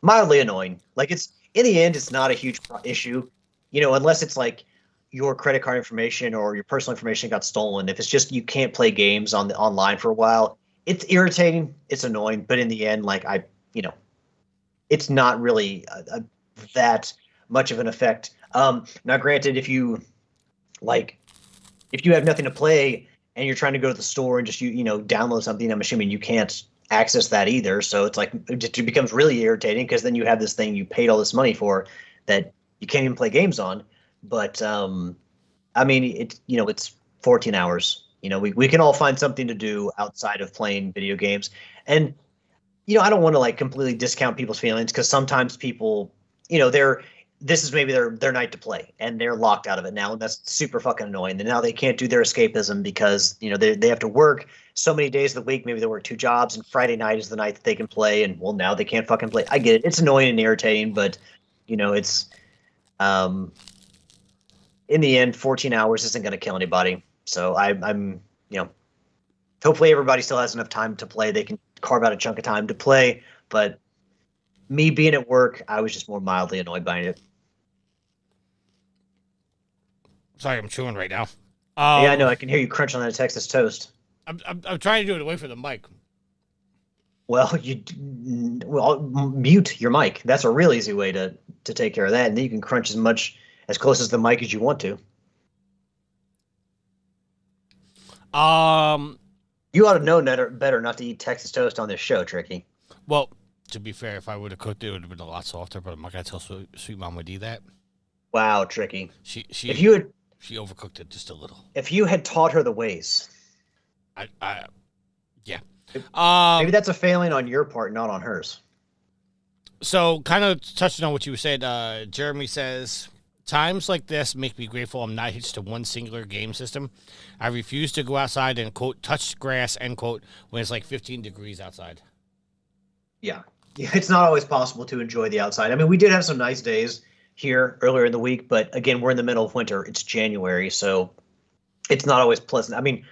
mildly annoying. Like, in the end, it's not a huge issue, unless it's like your credit card information or your personal information got stolen. If it's just you can't play games online for a while, it's irritating, it's annoying. But in the end, like it's not really that much of an effect. Now, granted, if you have nothing to play and you're trying to go to the store and just download something, I'm assuming you can't access that either. So it's like it becomes really irritating because then you have this thing you paid all this money for that you can't even play games on. But I mean, it's 14 hours. We can all find something to do outside of playing video games. And I don't want to like completely discount people's feelings, because sometimes people, this is maybe their night to play and they're locked out of it now, and that's super fucking annoying. And now they can't do their escapism because they have to work so many days of the week. Maybe they work 2 jobs, and Friday night is the night that they can play, and well, now they can't fucking play. I get it. It's annoying and irritating, but it's in the end, 14 hours isn't going to kill anybody. So I'm hopefully everybody still has enough time to play. They can carve out a chunk of time to play. But me being at work, I was just more mildly annoyed by it. Sorry, I'm chewing right now. Yeah, I know. I can hear you crunch on that Texas toast. I'm trying to do it away from the mic. Well, mute your mic. That's a real easy way to take care of that, and then you can crunch as close as the mic as you want to. You ought to know better not to eat Texas toast on this show, Tricky. Well, to be fair, if I would have cooked it, it would have been a lot softer. But I'm not gonna tell Sweet Mama D that. Wow, Tricky. She overcooked it just a little. If you had taught her the ways, yeah. Maybe that's a failing on your part, not on hers. So, kind of touching on what you said, Jeremy says, times like this make me grateful I'm not hitched to one singular game system. I refuse to go outside and, quote, touch grass, end quote, when it's like 15 degrees outside. Yeah. It's not always possible to enjoy the outside. I mean, we did have some nice days here earlier in the week, but again, we're in the middle of winter. It's January, so it's not always pleasant. I mean,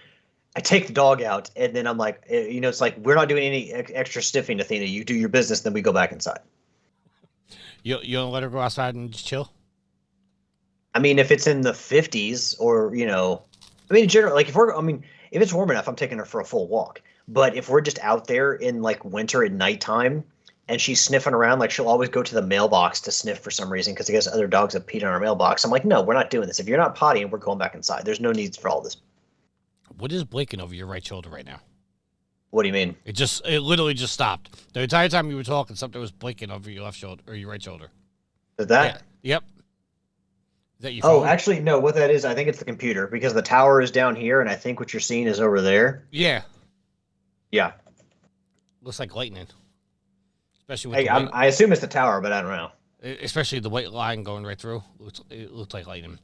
I take the dog out, and then I'm like, it's like we're not doing any extra stiffing, Athena. You do your business, then we go back inside. You don't let her go outside and just chill? I mean, if it's in the 50s or, I mean, in general, like if it's warm enough, I'm taking her for a full walk. But if we're just out there in like winter at nighttime and she's sniffing around, like she'll always go to the mailbox to sniff for some reason because I guess other dogs have peed on our mailbox. I'm like, no, we're not doing this. If you're not pottying, we're going back inside. There's no needs for all this. What is blinking over your right shoulder right now? What do you mean? It literally just stopped. The entire time you were talking, something was blinking over your left shoulder or your right shoulder. Is that? Yeah. Yep. Is that your phone? Oh, actually, no. What that is, I think it's the computer because the tower is down here, and I think what you're seeing is over there. Yeah. Yeah. Looks like lightning. Especially with I assume it's the tower, but I don't know. Especially the white line going right through. It looks like lightning.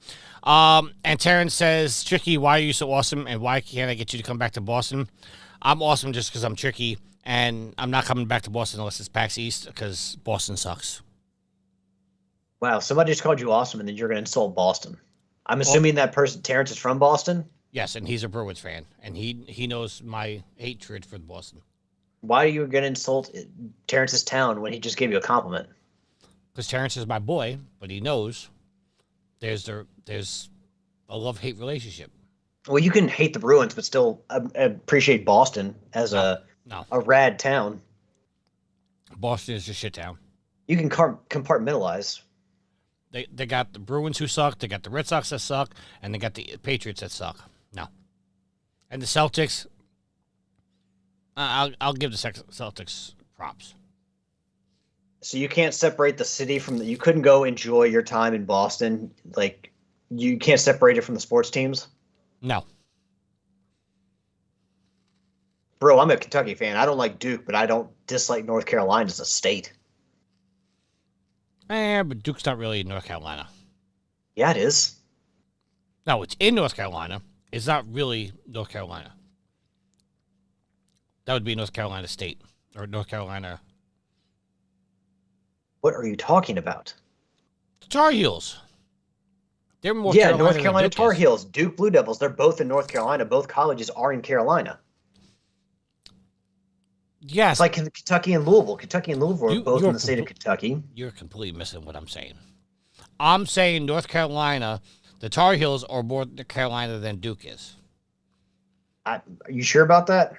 And Terrence says, Tricky, why are you so awesome, and why can't I get you to come back to Boston? I'm awesome just because I'm Tricky, and I'm not coming back to Boston unless it's PAX East because Boston sucks. Wow, somebody just called you awesome, and then you're going to insult Boston. I'm assuming that person, Terrence, is from Boston? Yes, and he's a Bruins fan, and he knows my hatred for Boston. Why are you going to insult Terrence's town when he just gave you a compliment? Because Terrence is my boy, but he knows there's a love-hate relationship. Well, you can hate the Bruins, but still appreciate Boston as a rad town. Boston is a shit town. You can compartmentalize. They got the Bruins who suck, they got the Red Sox that suck, and they got the Patriots that suck. No. And the Celtics, I'll give the Celtics props. So you can't separate the city from you couldn't go enjoy your time in Boston. Like, you can't separate it from the sports teams? No. Bro, I'm a Kentucky fan. I don't like Duke, but I don't dislike North Carolina as a state. But Duke's not really in North Carolina. Yeah, it is. No, it's in North Carolina. It's not really North Carolina. That would be North Carolina State or North Carolina. What are you talking about? The Tar Heels. They're more North Carolina Tar Heels, Duke Blue Devils. They're both in North Carolina. Both colleges are in Carolina. Yes. It's like Kentucky and Louisville. Kentucky and Louisville are both in the state of Kentucky. You're completely missing what I'm saying. I'm saying North Carolina, the Tar Heels are more North Carolina than Duke is. Are you sure about that?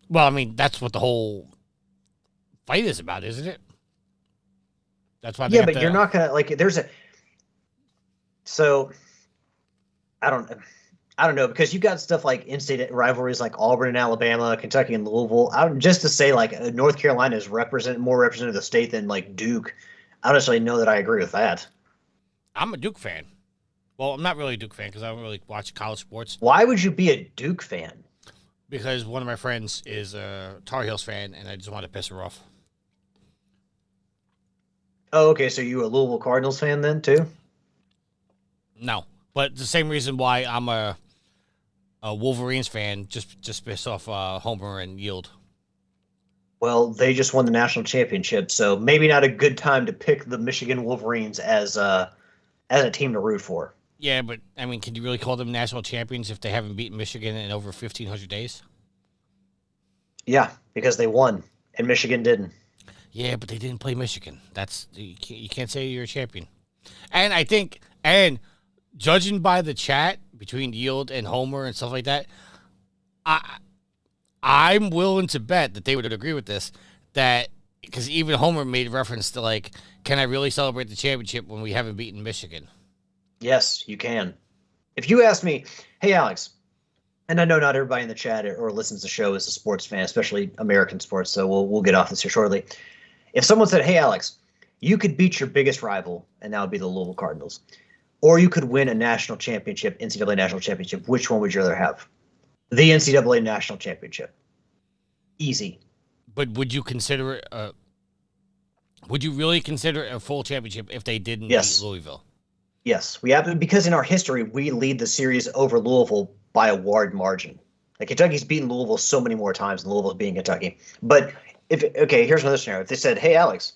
Well, I mean, that's what the whole fight is about, isn't it? That's why. Yeah, but you're not gonna So, I don't know, because you've got stuff like in-state rivalries like Auburn and Alabama, Kentucky and Louisville. Just to say like North Carolina is more representative of the state than like Duke. I don't necessarily know that I agree with that. I'm a Duke fan. Well, I'm not really a Duke fan because I don't really watch college sports. Why would you be a Duke fan? Because one of my friends is a Tar Heels fan, and I just want to piss her off. Oh, okay. So you a Louisville Cardinals fan then too? No, but the same reason why I'm a Wolverines fan, just based off Homer and Yield. Well, they just won the national championship, so maybe not a good time to pick the Michigan Wolverines as a team to root for. Yeah, but I mean, can you really call them national champions if they haven't beaten Michigan in over 1,500 days? Yeah, because they won and Michigan didn't. Yeah, but they didn't play Michigan. You can't say you're a champion. And I think, and judging by the chat between Yield and Homer and stuff like that, I'm willing to bet that they would agree with this. That because even Homer made reference to like, can I really celebrate the championship when we haven't beaten Michigan? Yes, you can. If you ask me, hey Alex, and I know not everybody in the chat or listens to the show is a sports fan, especially American sports, so we'll get off this here shortly. If someone said, hey Alex, you could beat your biggest rival, and that would be the Louisville Cardinals, or you could win a national championship, NCAA national championship, which one would you rather have? The NCAA national championship. Easy. But would you consider it? Would you really consider it a full championship if they didn't beat Louisville? Yes, we have, because in our history we lead the series over Louisville by a wide margin. Like Kentucky's beaten Louisville so many more times than Louisville's beating Kentucky. But here's another scenario. If they said, "Hey Alex,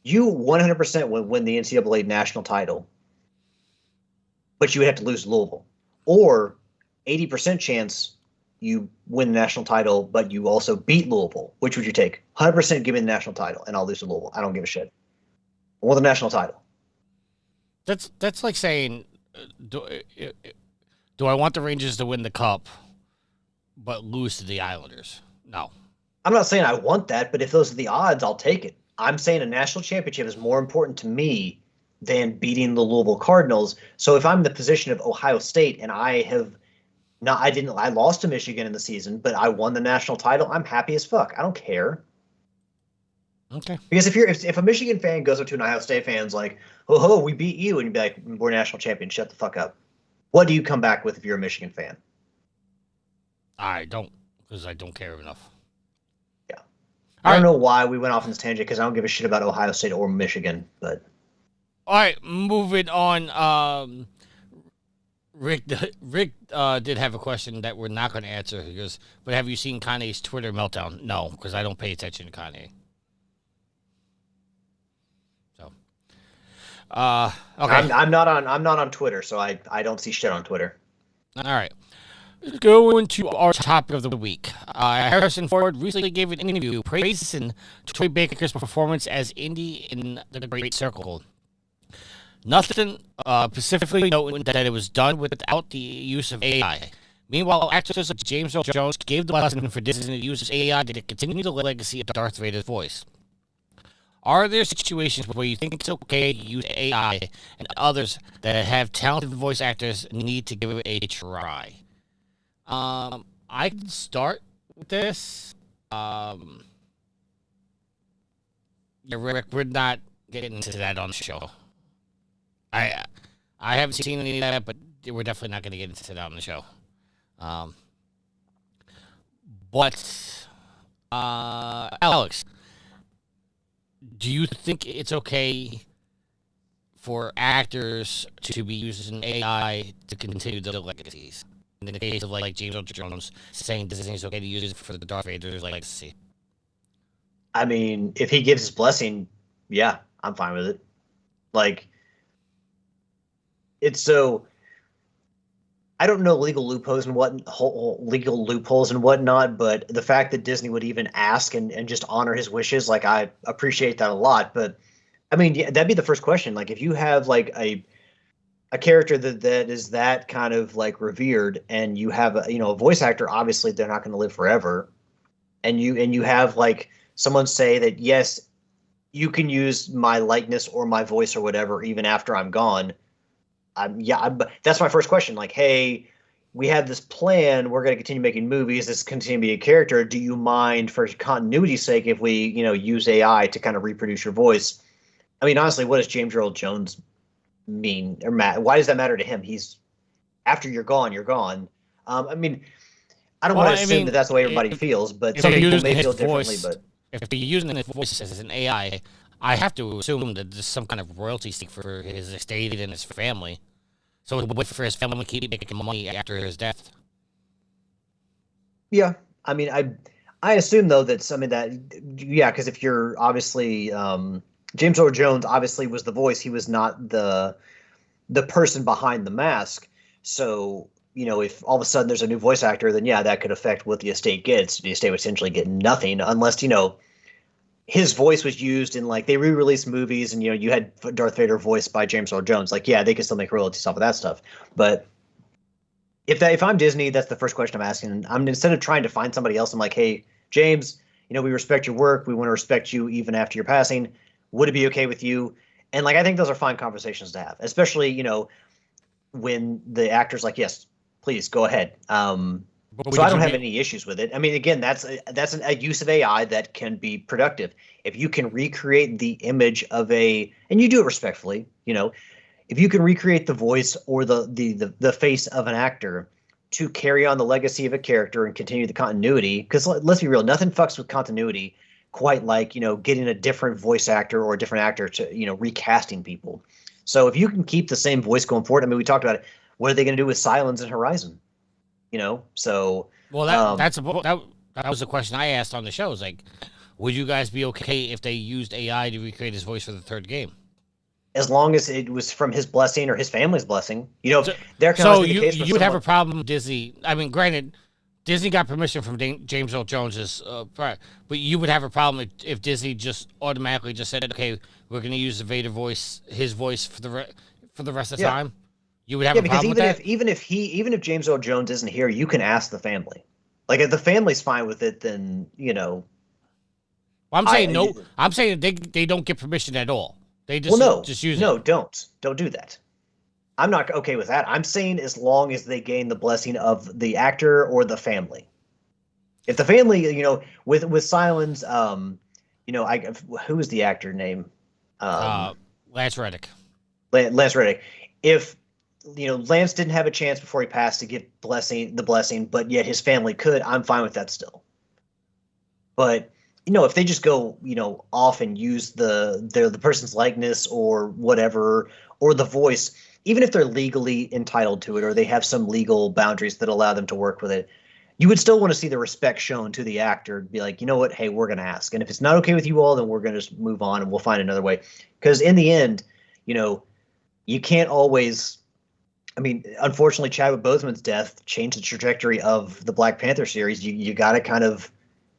you 100% would win the NCAA national title, but you would have to lose Louisville," or 80% chance you win the national title, but you also beat Louisville, which would you take? 100% give me the national title, and I'll lose to Louisville. I don't give a shit. I want the national title. That's like saying, do I want the Rangers to win the cup, but lose to the Islanders? No. I'm not saying I want that, but if those are the odds, I'll take it. I'm saying a national championship is more important to me than beating the Louisville Cardinals. So if I'm in the position of Ohio State and I lost to Michigan in the season, but I won the national title, I'm happy as fuck. I don't care. Okay. Because if a Michigan fan goes up to an Ohio State fan and is like, "Oh, we beat you," and you'd be like, "We're national champions, shut the fuck up." What do you come back with if you're a Michigan fan? I don't, because I don't care enough. Yeah. I don't know why we went off on this tangent, because I don't give a shit about Ohio State or Michigan, but. All right, moving on. Rick did have a question that we're not going to answer. He goes, but have you seen Kanye's Twitter meltdown? No, because I don't pay attention to Kanye. So, okay. I'm not on Twitter, so I don't see shit on Twitter. All right. Let's go into our topic of the week. Harrison Ford recently gave an interview praising Troy Baker's performance as Indy in The Great Circle. Nothing specifically noting that it was done without the use of AI. Meanwhile, actors like James Earl Jones gave the lesson for Disney to use AI to continue the legacy of Darth Vader's voice. Are there situations where you think it's okay to use AI and others that have talented voice actors need to give it a try? I can start with this. Yeah, Rick, we're not getting into that on the show. I haven't seen any of that, but we're definitely not going to get into that on the show. But Alex, do you think it's okay for actors to be using AI to continue the legacies? In the case of like James Earl Jones saying Disney is okay to use it for the Darth Vader's legacy. I mean, if he gives his blessing, yeah, I'm fine with it. Like, it's so. I don't know legal loopholes and whatnot, but the fact that Disney would even ask and just honor his wishes, like, I appreciate that a lot. But I mean, yeah, that'd be the first question. Like, if you have like a character that is that kind of like revered, and you have a voice actor, obviously they're not going to live forever, and you have like someone say that, yes, you can use my likeness or my voice or whatever even after I'm gone. That's my first question. Like, hey, we have this plan. We're going to continue making movies. This continue to be a character. Do you mind, for continuity's sake, if we use AI to kind of reproduce your voice? I mean, honestly, what does James Earl Jones mean, or Matt? Why does that matter to him? He's, after you're gone, you're gone. I mean, I don't want to assume that that's the way everybody feels, but some people may feel differently. But if you're using his voice as an AI, I have to assume that there's some kind of royalty stake for his estate and his family. So it would wait for his family to keep making money after his death. Yeah, I mean, I assume though that some of that, yeah, because if you're obviously James Earl Jones obviously was the voice. He was not the person behind the mask. So, if all of a sudden there's a new voice actor, then yeah, that could affect what the estate gets. The estate would essentially get nothing unless, his voice was used in, like, they re-released movies and, you had Darth Vader voiced by James Earl Jones. Like, yeah, they could still make royalties off of that stuff. But if I'm Disney, that's the first question I'm asking. I'm instead of trying to find somebody else, I'm like, hey, James, we respect your work. We want to respect you even after your passing. Would it be okay with you? And like, I think those are fine conversations to have, especially when the actor's like, yes, please go ahead. So I don't have any issues with it. I mean, again, that's a use of AI that can be productive. If you can recreate the image of and you do it respectfully, if you can recreate the voice or the face of an actor to carry on the legacy of a character and continue the continuity, because let's be real, nothing fucks with continuity quite like, getting a different voice actor or a different actor to, recasting people. So if you can keep the same voice going forward, I mean, we talked about it. What are they going to do with Sylens and Horizon? So that was the question I asked on the show. Is like, would you guys be okay if they used AI to recreate his voice for the third game? As long as it was from his blessing or his family's blessing, you would have a problem with Disney. I mean, granted, Disney got permission from James Earl Jones's, but you would have a problem if Disney just automatically just said, okay, we're going to use the Vader voice, his voice for the rest of the time. You would have a problem with that? Even if James Earl Jones isn't here, you can ask the family. Like if the family's fine with it, then Well, I'm saying no. I'm saying they don't get permission at all. They just just use it. No, don't do that. I'm not okay with that. I'm saying as long as they gain the blessing of the actor or the family. If the family, with Sylens, who is the actor name? Lance Reddick. Lance Reddick. If Lance didn't have a chance before he passed to get the blessing, but yet his family could, I'm fine with that still. But if they just go, off and use the person's likeness or whatever, or the voice, even if they're legally entitled to it or they have some legal boundaries that allow them to work with it, you would still want to see the respect shown to the actor. Be like, you know what? Hey, we're going to ask. And if it's not okay with you all, then we're going to just move on and we'll find another way. Because in the end, you can't always. I mean, unfortunately, Chadwick Boseman's death changed the trajectory of the Black Panther series. You got to kind of.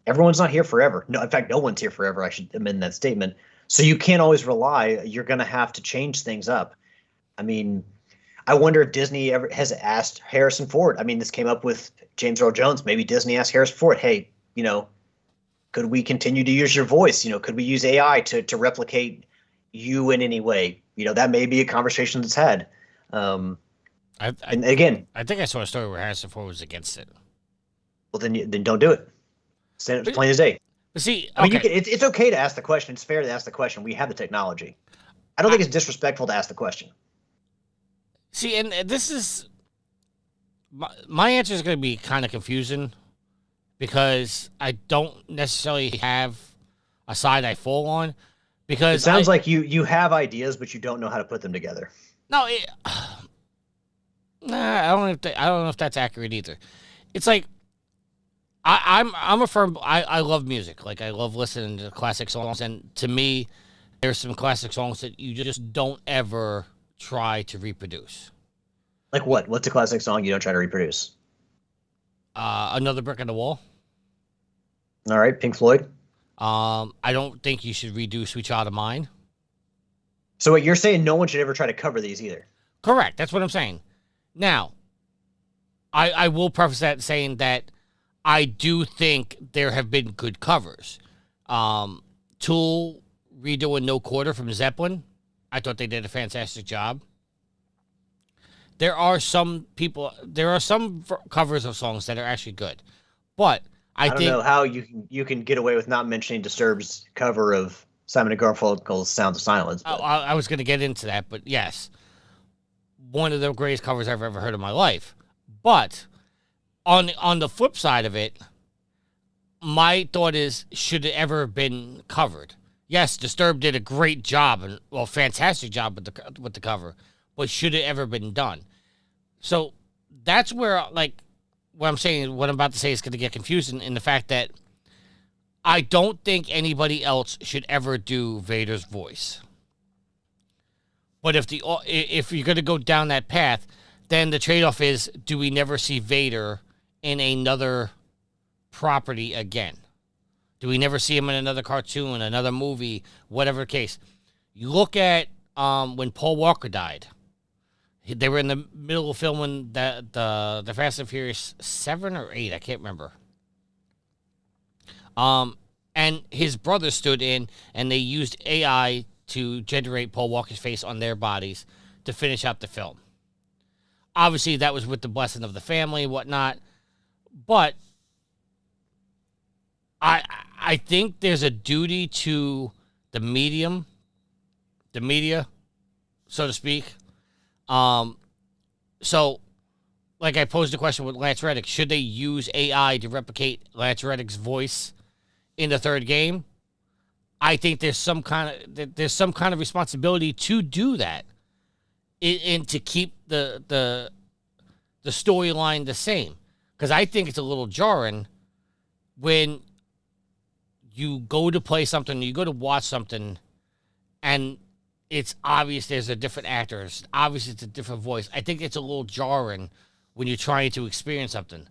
Everyone's not here forever. No, in fact, no one's here forever. I should amend that statement. So you can't always rely. You're going to have to change things up. I mean, I wonder if Disney ever has asked Harrison Ford. I mean, this came up with James Earl Jones. Maybe Disney asked Harrison Ford, hey, could we continue to use your voice? Could we use AI to replicate you in any way? That may be a conversation that's had. And again, I think I saw a story where Harrison Ford was against it. Well, then don't do it. It's plain as day. But see, I mean, it's okay to ask the question. It's fair to ask the question. We have the technology. I don't think it's disrespectful to ask the question. See, and this is my answer is going to be kind of confusing because I don't necessarily have a side I fall on. Because it sounds like you have ideas, but you don't know how to put them together. No, I don't know if that's accurate either. It's like I'm a firm. I love music. Like I love listening to classic songs, and to me, there's some classic songs that you just don't ever try to reproduce. Like what? What's a classic song you don't try to reproduce? Another Brick in the Wall. All right, Pink Floyd. I don't think you should redo Sweet Child of Mine. So what you're saying, no one should ever try to cover these either. Correct. That's what I'm saying. Now, I will preface that saying that I do think there have been good covers. Tool redoing No Quarter from Zeppelin. I thought they did a fantastic job. There are some covers of songs that are actually good. But I don't know how you can get away with not mentioning Disturbed's cover of Simon & Garfunkel's Sounds of Silence. I was going to get into that, but yes. One of the greatest covers I've ever heard in my life. But on the flip side of it, my thought is, should it ever have been covered? Yes, Disturbed did a great job, fantastic job with the cover, but should it ever been done? So that's where, what I'm about to say is going to get confusing in the fact that I don't think anybody else should ever do Vader's voice. But if you're going to go down that path, then the trade-off is, do we never see Vader in another property again? Do we never see him in another cartoon, another movie, whatever the case? You look at when Paul Walker died. They were in the middle of filming the Fast and Furious 7 or 8. I can't remember. And his brother stood in, and they used AI to generate Paul Walker's face on their bodies to finish out the film. Obviously, that was with the blessing of the family and whatnot. But I think there's a duty to the media, so to speak. So, like I posed the question with Lance Reddick, should they use AI to replicate Lance Reddick's voice in the third game? I think there's some kind of responsibility to do that, and to keep the storyline the same. Because I think it's a little jarring when you go to play something, you go to watch something, and it's obvious there's a different actor. It's obvious it's a different voice. I think it's a little jarring when you're trying to experience something.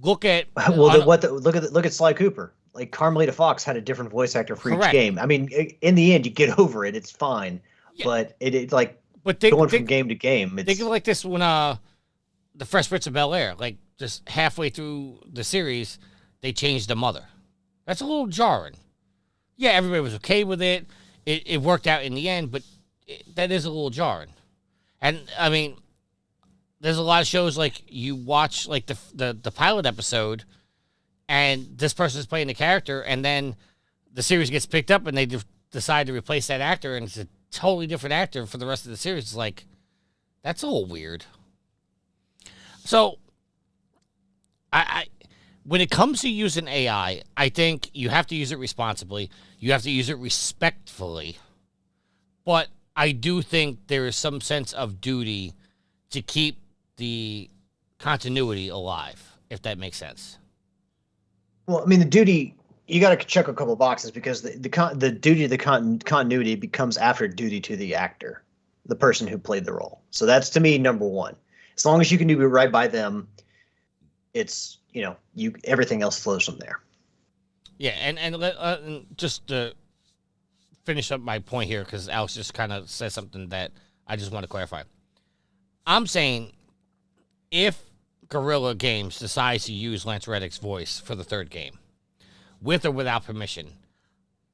Look at look at Sly Cooper. Like Carmelita Fox had a different voice actor for each game. I mean, in the end, you get over it. It's fine. Yeah. But it's like going from game to game. Think of it like this when the Fresh Prince of Bel-Air, like just halfway through the series, they changed the mother. That's a little jarring. Yeah, everybody was okay with it. It worked out in the end, but that is a little jarring. And I mean, there's a lot of shows like you watch like the pilot episode, and this person's playing the character, and then the series gets picked up, and they decide to replace that actor, and it's a totally different actor for the rest of the series. It's like, that's a little weird. So, I when it comes to using AI, I think you have to use it responsibly. You have to use it respectfully. But I do think there is some sense of duty to keep the continuity alive, if that makes sense. Well, I mean, the duty, you got to check a couple of boxes, because the duty of the continuity becomes after duty to the actor, the person who played the role. So that's, to me, number one. As long as you can do it right by them, it's, everything else flows from there. Yeah, and just to finish up my point here, because Alex just kind of said something that I just want to clarify. I'm saying if Guerilla Games decides to use Lance Reddick's voice for the third game, with or without permission,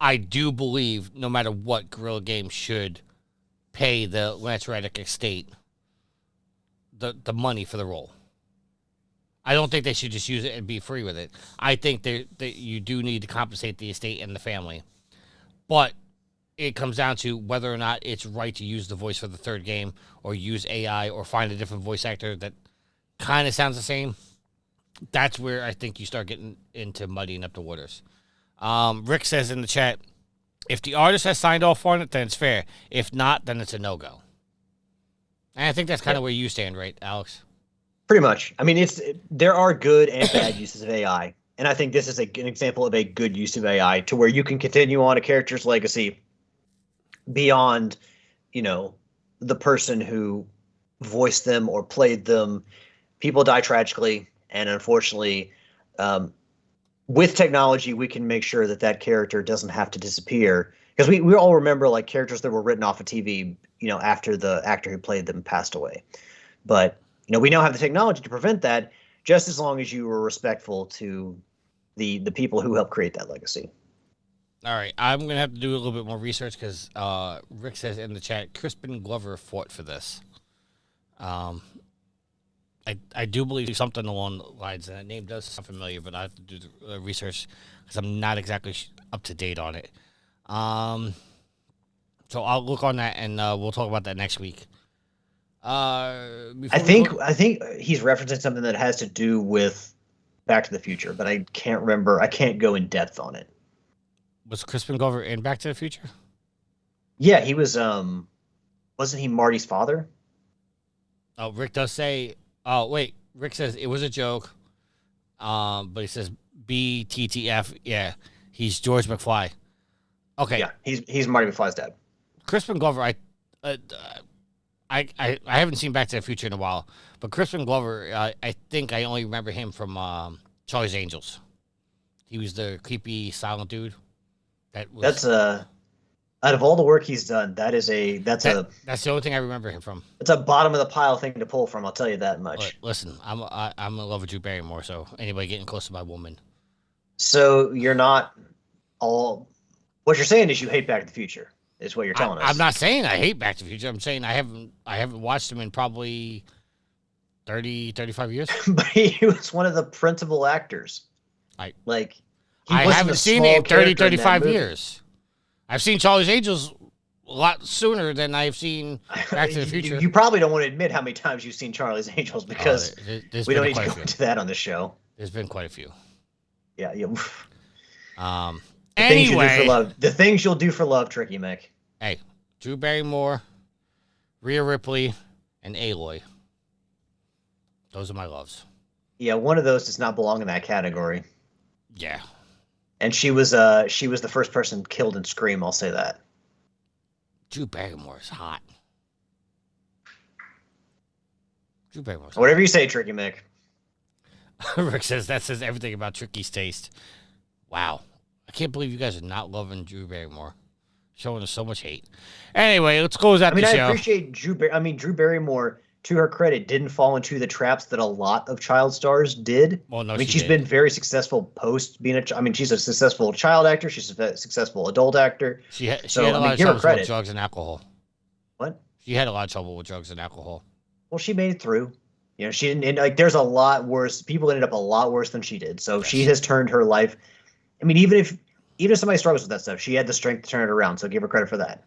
I do believe no matter what, Guerilla Games should pay the Lance Reddick estate the money for the role. I don't think they should just use it and be free with it. I think that you do need to compensate the estate and the family. But it comes down to whether or not it's right to use the voice for the third game, or use AI, or find a different voice actor that kind of sounds the same. That's where I think you start getting into muddying up the waters. Rick says in the chat, if the artist has signed off on it, then it's fair. If not, then it's a no-go. And I think that's kind of where you stand, right, Alex? Pretty much. I mean, there are good and bad uses of AI, and I think this is an example of a good use of AI, to where you can continue on a character's legacy beyond, the person who voiced them or played them. People die tragically, and unfortunately, with technology, we can make sure that character doesn't have to disappear, because we all remember like characters that were written off of TV, after the actor who played them passed away. But we now have the technology to prevent that, just as long as you were respectful to the people who helped create that legacy. All right, I'm going to have to do a little bit more research, because Rick says in the chat, Crispin Glover fought for this. I do believe something along the lines, and that name does sound familiar, but I have to do the research, because I'm not exactly up to date on it. So I'll look on that, and we'll talk about that next week. I think he's referencing something that has to do with Back to the Future, but I can't remember. I can't go in depth on it. Was Crispin Glover in Back to the Future? Yeah, he was. Wasn't he Marty's father? Oh, Rick does say. Oh, wait. Rick says it was a joke. But he says BTTF. Yeah, he's George McFly. Okay. Yeah, he's Marty McFly's dad. Crispin Glover. I haven't seen Back to the Future in a while, but Crispin Glover, I think I only remember him from Charlie's Angels. He was the creepy silent dude. Out of all the work he's done, that's That's the only thing I remember him from. a bottom of the pile thing to pull from. I'll tell you that much. Listen, I'm in love with Drew Barrymore, so anybody getting close to my woman. So you're not all. What you're saying is you hate Back to the Future. Is what you're telling us. I'm not saying I hate Back to the Future. I'm saying I haven't watched him in probably 35 years. But he was one of the principal actors. I Haven't seen it in 35 years. I've seen Charlie's Angels a lot sooner than I've seen Back to the Future. You probably don't want to admit how many times you've seen Charlie's Angels because we don't need to go into that on the show. There's been quite a few. Yeah. Anyway, the things you'll do for love, Tricky Mick. Hey, Drew Barrymore, Rhea Ripley, and Aloy. Those are my loves. Yeah, one of those does not belong in that category. Yeah. And she was the first person killed in Scream, I'll say that. Drew Barrymore is hot. Whatever you say, Tricky Mick. Rick says that says everything about Tricky's taste. Wow. I can't believe you guys are not loving Drew Barrymore. Showing us so much hate. Anyway, let's close out the show. I appreciate Drew Barrymore, to her credit, didn't fall into the traps that a lot of child stars did. Well, no, she's been very successful post being she's a successful child actor. She's a successful adult actor. She had a lot of trouble with drugs and alcohol. What? She had a lot of trouble with drugs and alcohol. Well, she made it through. You know, she didn't. And there's a lot worse. People ended up a lot worse than she did. So she has turned her life. I mean, even if somebody struggles with that stuff, she had the strength to turn it around. So give her credit for that.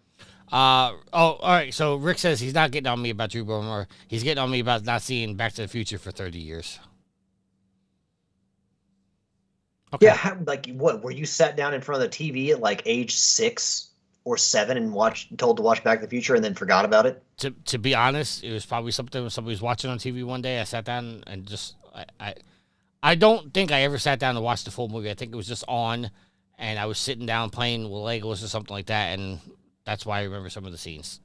All right. So Rick says he's not getting on me about Drew Barrymore. He's getting on me about not seeing Back to the Future for 30 years. Okay. Yeah, what? Were you sat down in front of the TV at age 6 or 7 and told to watch Back to the Future and then forgot about it? To be honest, it was probably something somebody was watching on TV one day. I sat down and just I don't think I ever sat down to watch the full movie. I think it was just on, and I was sitting down playing with Legos or something like that, and that's why I remember some of the scenes.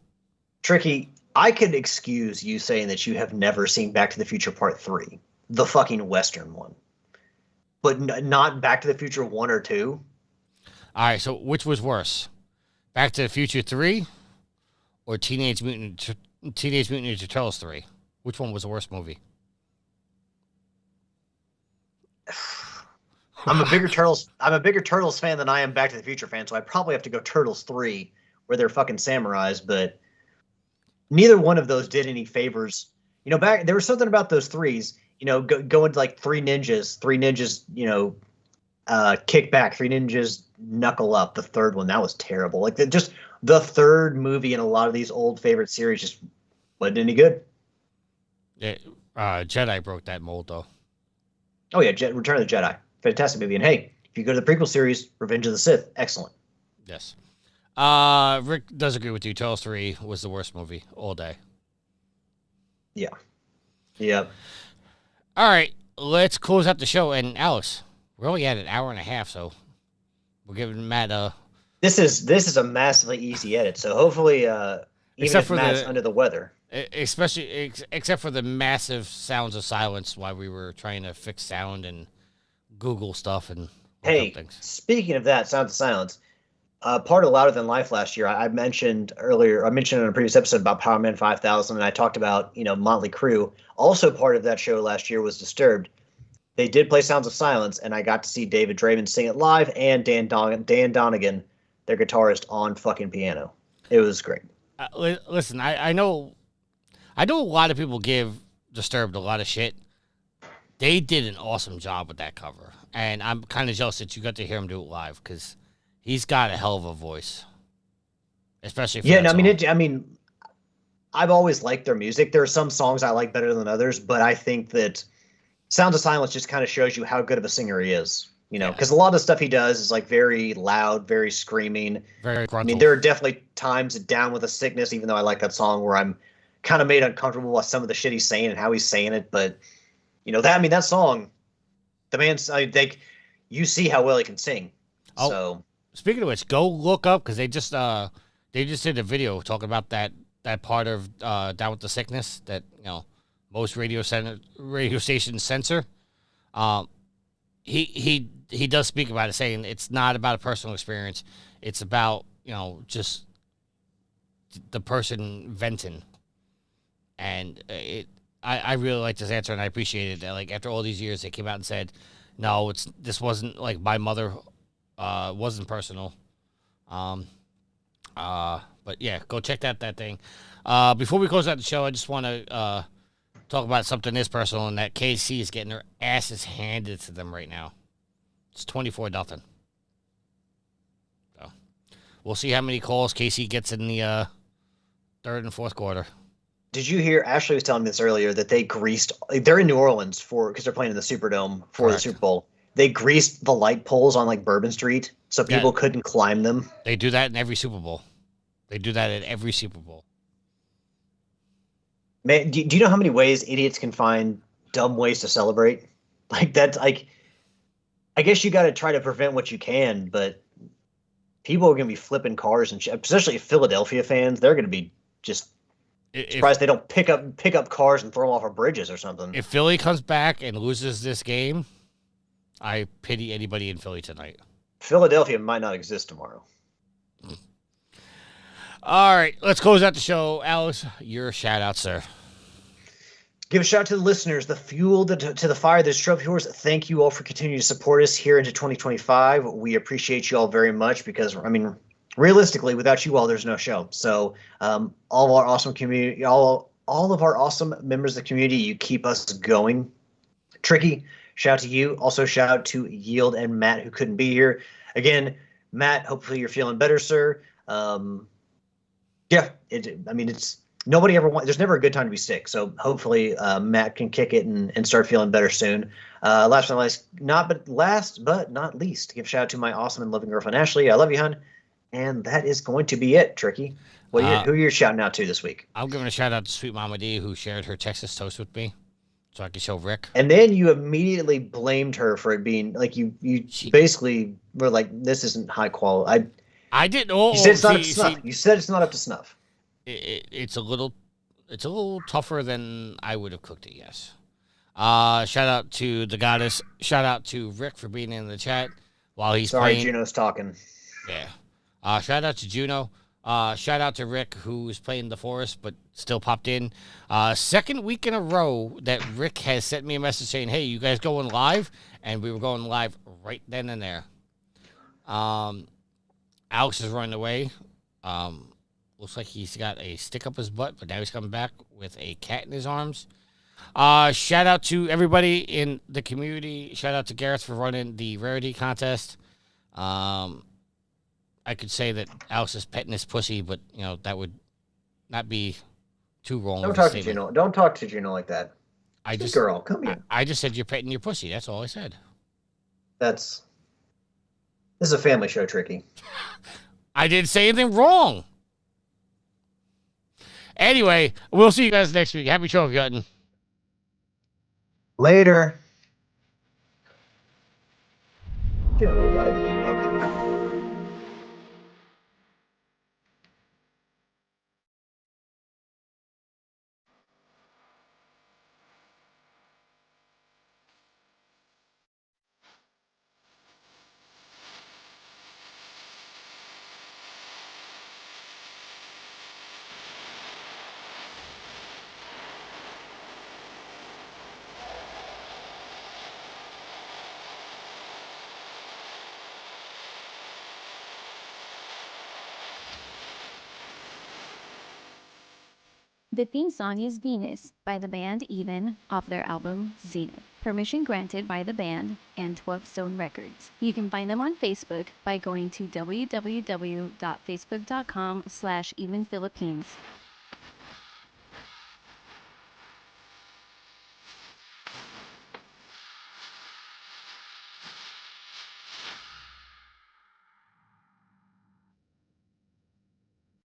Tricky, I could excuse you saying that you have never seen Back to the Future Part 3, the fucking Western one, but not Back to the Future 1 or 2. All right, so which was worse, Back to the Future 3 or Teenage Mutant Ninja Turtles 3? Which one was the worst movie? I'm a bigger Turtles fan than I am Back to the Future fan, so I probably have to go Turtles 3, where they're fucking samurais, but neither one of those did any favors. You know, there was something about those threes, going to three ninjas, kick back, three ninjas knuckle up. The third one, that was terrible. Just the third movie in a lot of these old favorite series just wasn't any good. Yeah, Jedi broke that mold, though. Oh, yeah, Return of the Jedi. Fantastic movie. And hey, if you go to the prequel series, Revenge of the Sith, excellent. Yes. Rick does agree with you. Turtles 3 was the worst movie all day. Yeah. Yep. All right, let's close out the show. And Alex, we're only at an hour and a half, so we're giving Matt This is a massively easy edit, so hopefully, even if Matt's under the weather. Except for the massive sounds of silence while we were trying to fix sound and Google stuff and look up things. Speaking of that, sounds of silence, part of Louder Than Life last year, I mentioned in a previous episode about Power Man 5000, and I talked about, Motley Crue. Also part of that show last year was Disturbed. They did play Sounds of Silence, and I got to see David Draymond sing it live and Dan Donegan, their guitarist, on fucking piano. It was great. Listen, I know a lot of people give Disturbed a lot of shit. They did an awesome job with that cover, and I'm kind of jealous that you got to hear him do it live because he's got a hell of a voice, especially for I've always liked their music. There are some songs I like better than others, but I think that Sounds of Silence just kind of shows you how good of a singer he is. Because a lot of the stuff he does is very loud, very screaming. Very grunty. I mean, there are definitely times Down with a Sickness, even though I like that song, where I'm kind of made uncomfortable with some of the shit he's saying and how he's saying it. But that song, the man's you see how well he can sing. Oh, so speaking of which, go look up because they just did a video talking about that part of Down with the Sickness that most radio stations censor. He does speak about it, saying it's not about a personal experience. It's about just the person venting. And I really like this answer, and I appreciate it. That, like, after all these years, they came out and said, "No, this wasn't like my mother, wasn't personal." But yeah, go check out that thing. Before we close out the show, I just want to talk about something this personal, and that KC is getting their asses handed to them right now. It's 24-0. So we'll see how many calls KC gets in the third and fourth quarter. Did you hear? Ashley was telling me this earlier that they greased. They're in New Orleans because they're playing in the Superdome for Correct. the Super Bowl. They greased the light poles on like Bourbon Street so people couldn't climb them. They do that in every Super Bowl. They do that at every Super Bowl. Man, do you know how many ways idiots can find dumb ways to celebrate? Like that's like, I guess you got to try to prevent what you can, but people are going to be flipping cars and especially Philadelphia fans. They're going to be just surprised they don't pick up cars and throw them off of bridges or something. If Philly comes back and loses this game, I pity anybody in Philly tonight. Philadelphia might not exist tomorrow. All right, let's close out the show. Alex, your shout out, sir. Give a shout out to the listeners, the fuel to the fire, the trophy horse. Thank you all for continuing to support us here into 2025. We appreciate you all very much because, I mean, realistically, without you all, there's no show. So all of our awesome community, all of our awesome members of the community, you keep us going. Tricky, shout out to you. Also shout out to Yield and Matt who couldn't be here. Again, Matt, hopefully you're feeling better, sir. Yeah, it's nobody ever wants. There's never a good time to be sick. So hopefully Matt can kick it and start feeling better soon. Last but not least, give a shout out to my awesome and loving girlfriend Ashley. I love you, hon. And that is going to be it, Tricky. Who are you shouting out to this week? I'm giving a shout out to Sweet Mama D, who shared her Texas toast with me, so I could show Rick. And then you immediately blamed her for it being like you basically were like, this isn't high quality. I didn't know. You said it's not up to snuff. You said it's not up to snuff. It's a little tougher than I would have cooked it. Yes. Shout out to the goddess. Shout out to Rick for being in the chat while he's Sorry, playing. Juno's talking. Yeah. Shout out to Juno. Shout out to Rick, who's playing the forest but still popped in. Second week in a row that Rick has sent me a message saying, "Hey, you guys going live?" And we were going live right then and there. Alex is running away. Looks like he's got a stick up his butt, but now he's coming back with a cat in his arms. Shout out to everybody in the community. Shout out to Gareth for running the rarity contest. I could say that Alex is petting his pussy, but that would not be too wrong. Don't talk to Juno. Don't talk to Juno like that. Girl, come here. I just said you're petting your pussy. That's all I said. This is a family show, Tricky. I didn't say anything wrong. Anyway, we'll see you guys next week. Happy trophy hunting. Later. The theme song is Venus by the band Even off their album Zenith. Permission granted by the band and 12 Stone Records. You can find them on Facebook by going to www.facebook.com/evenphilippines.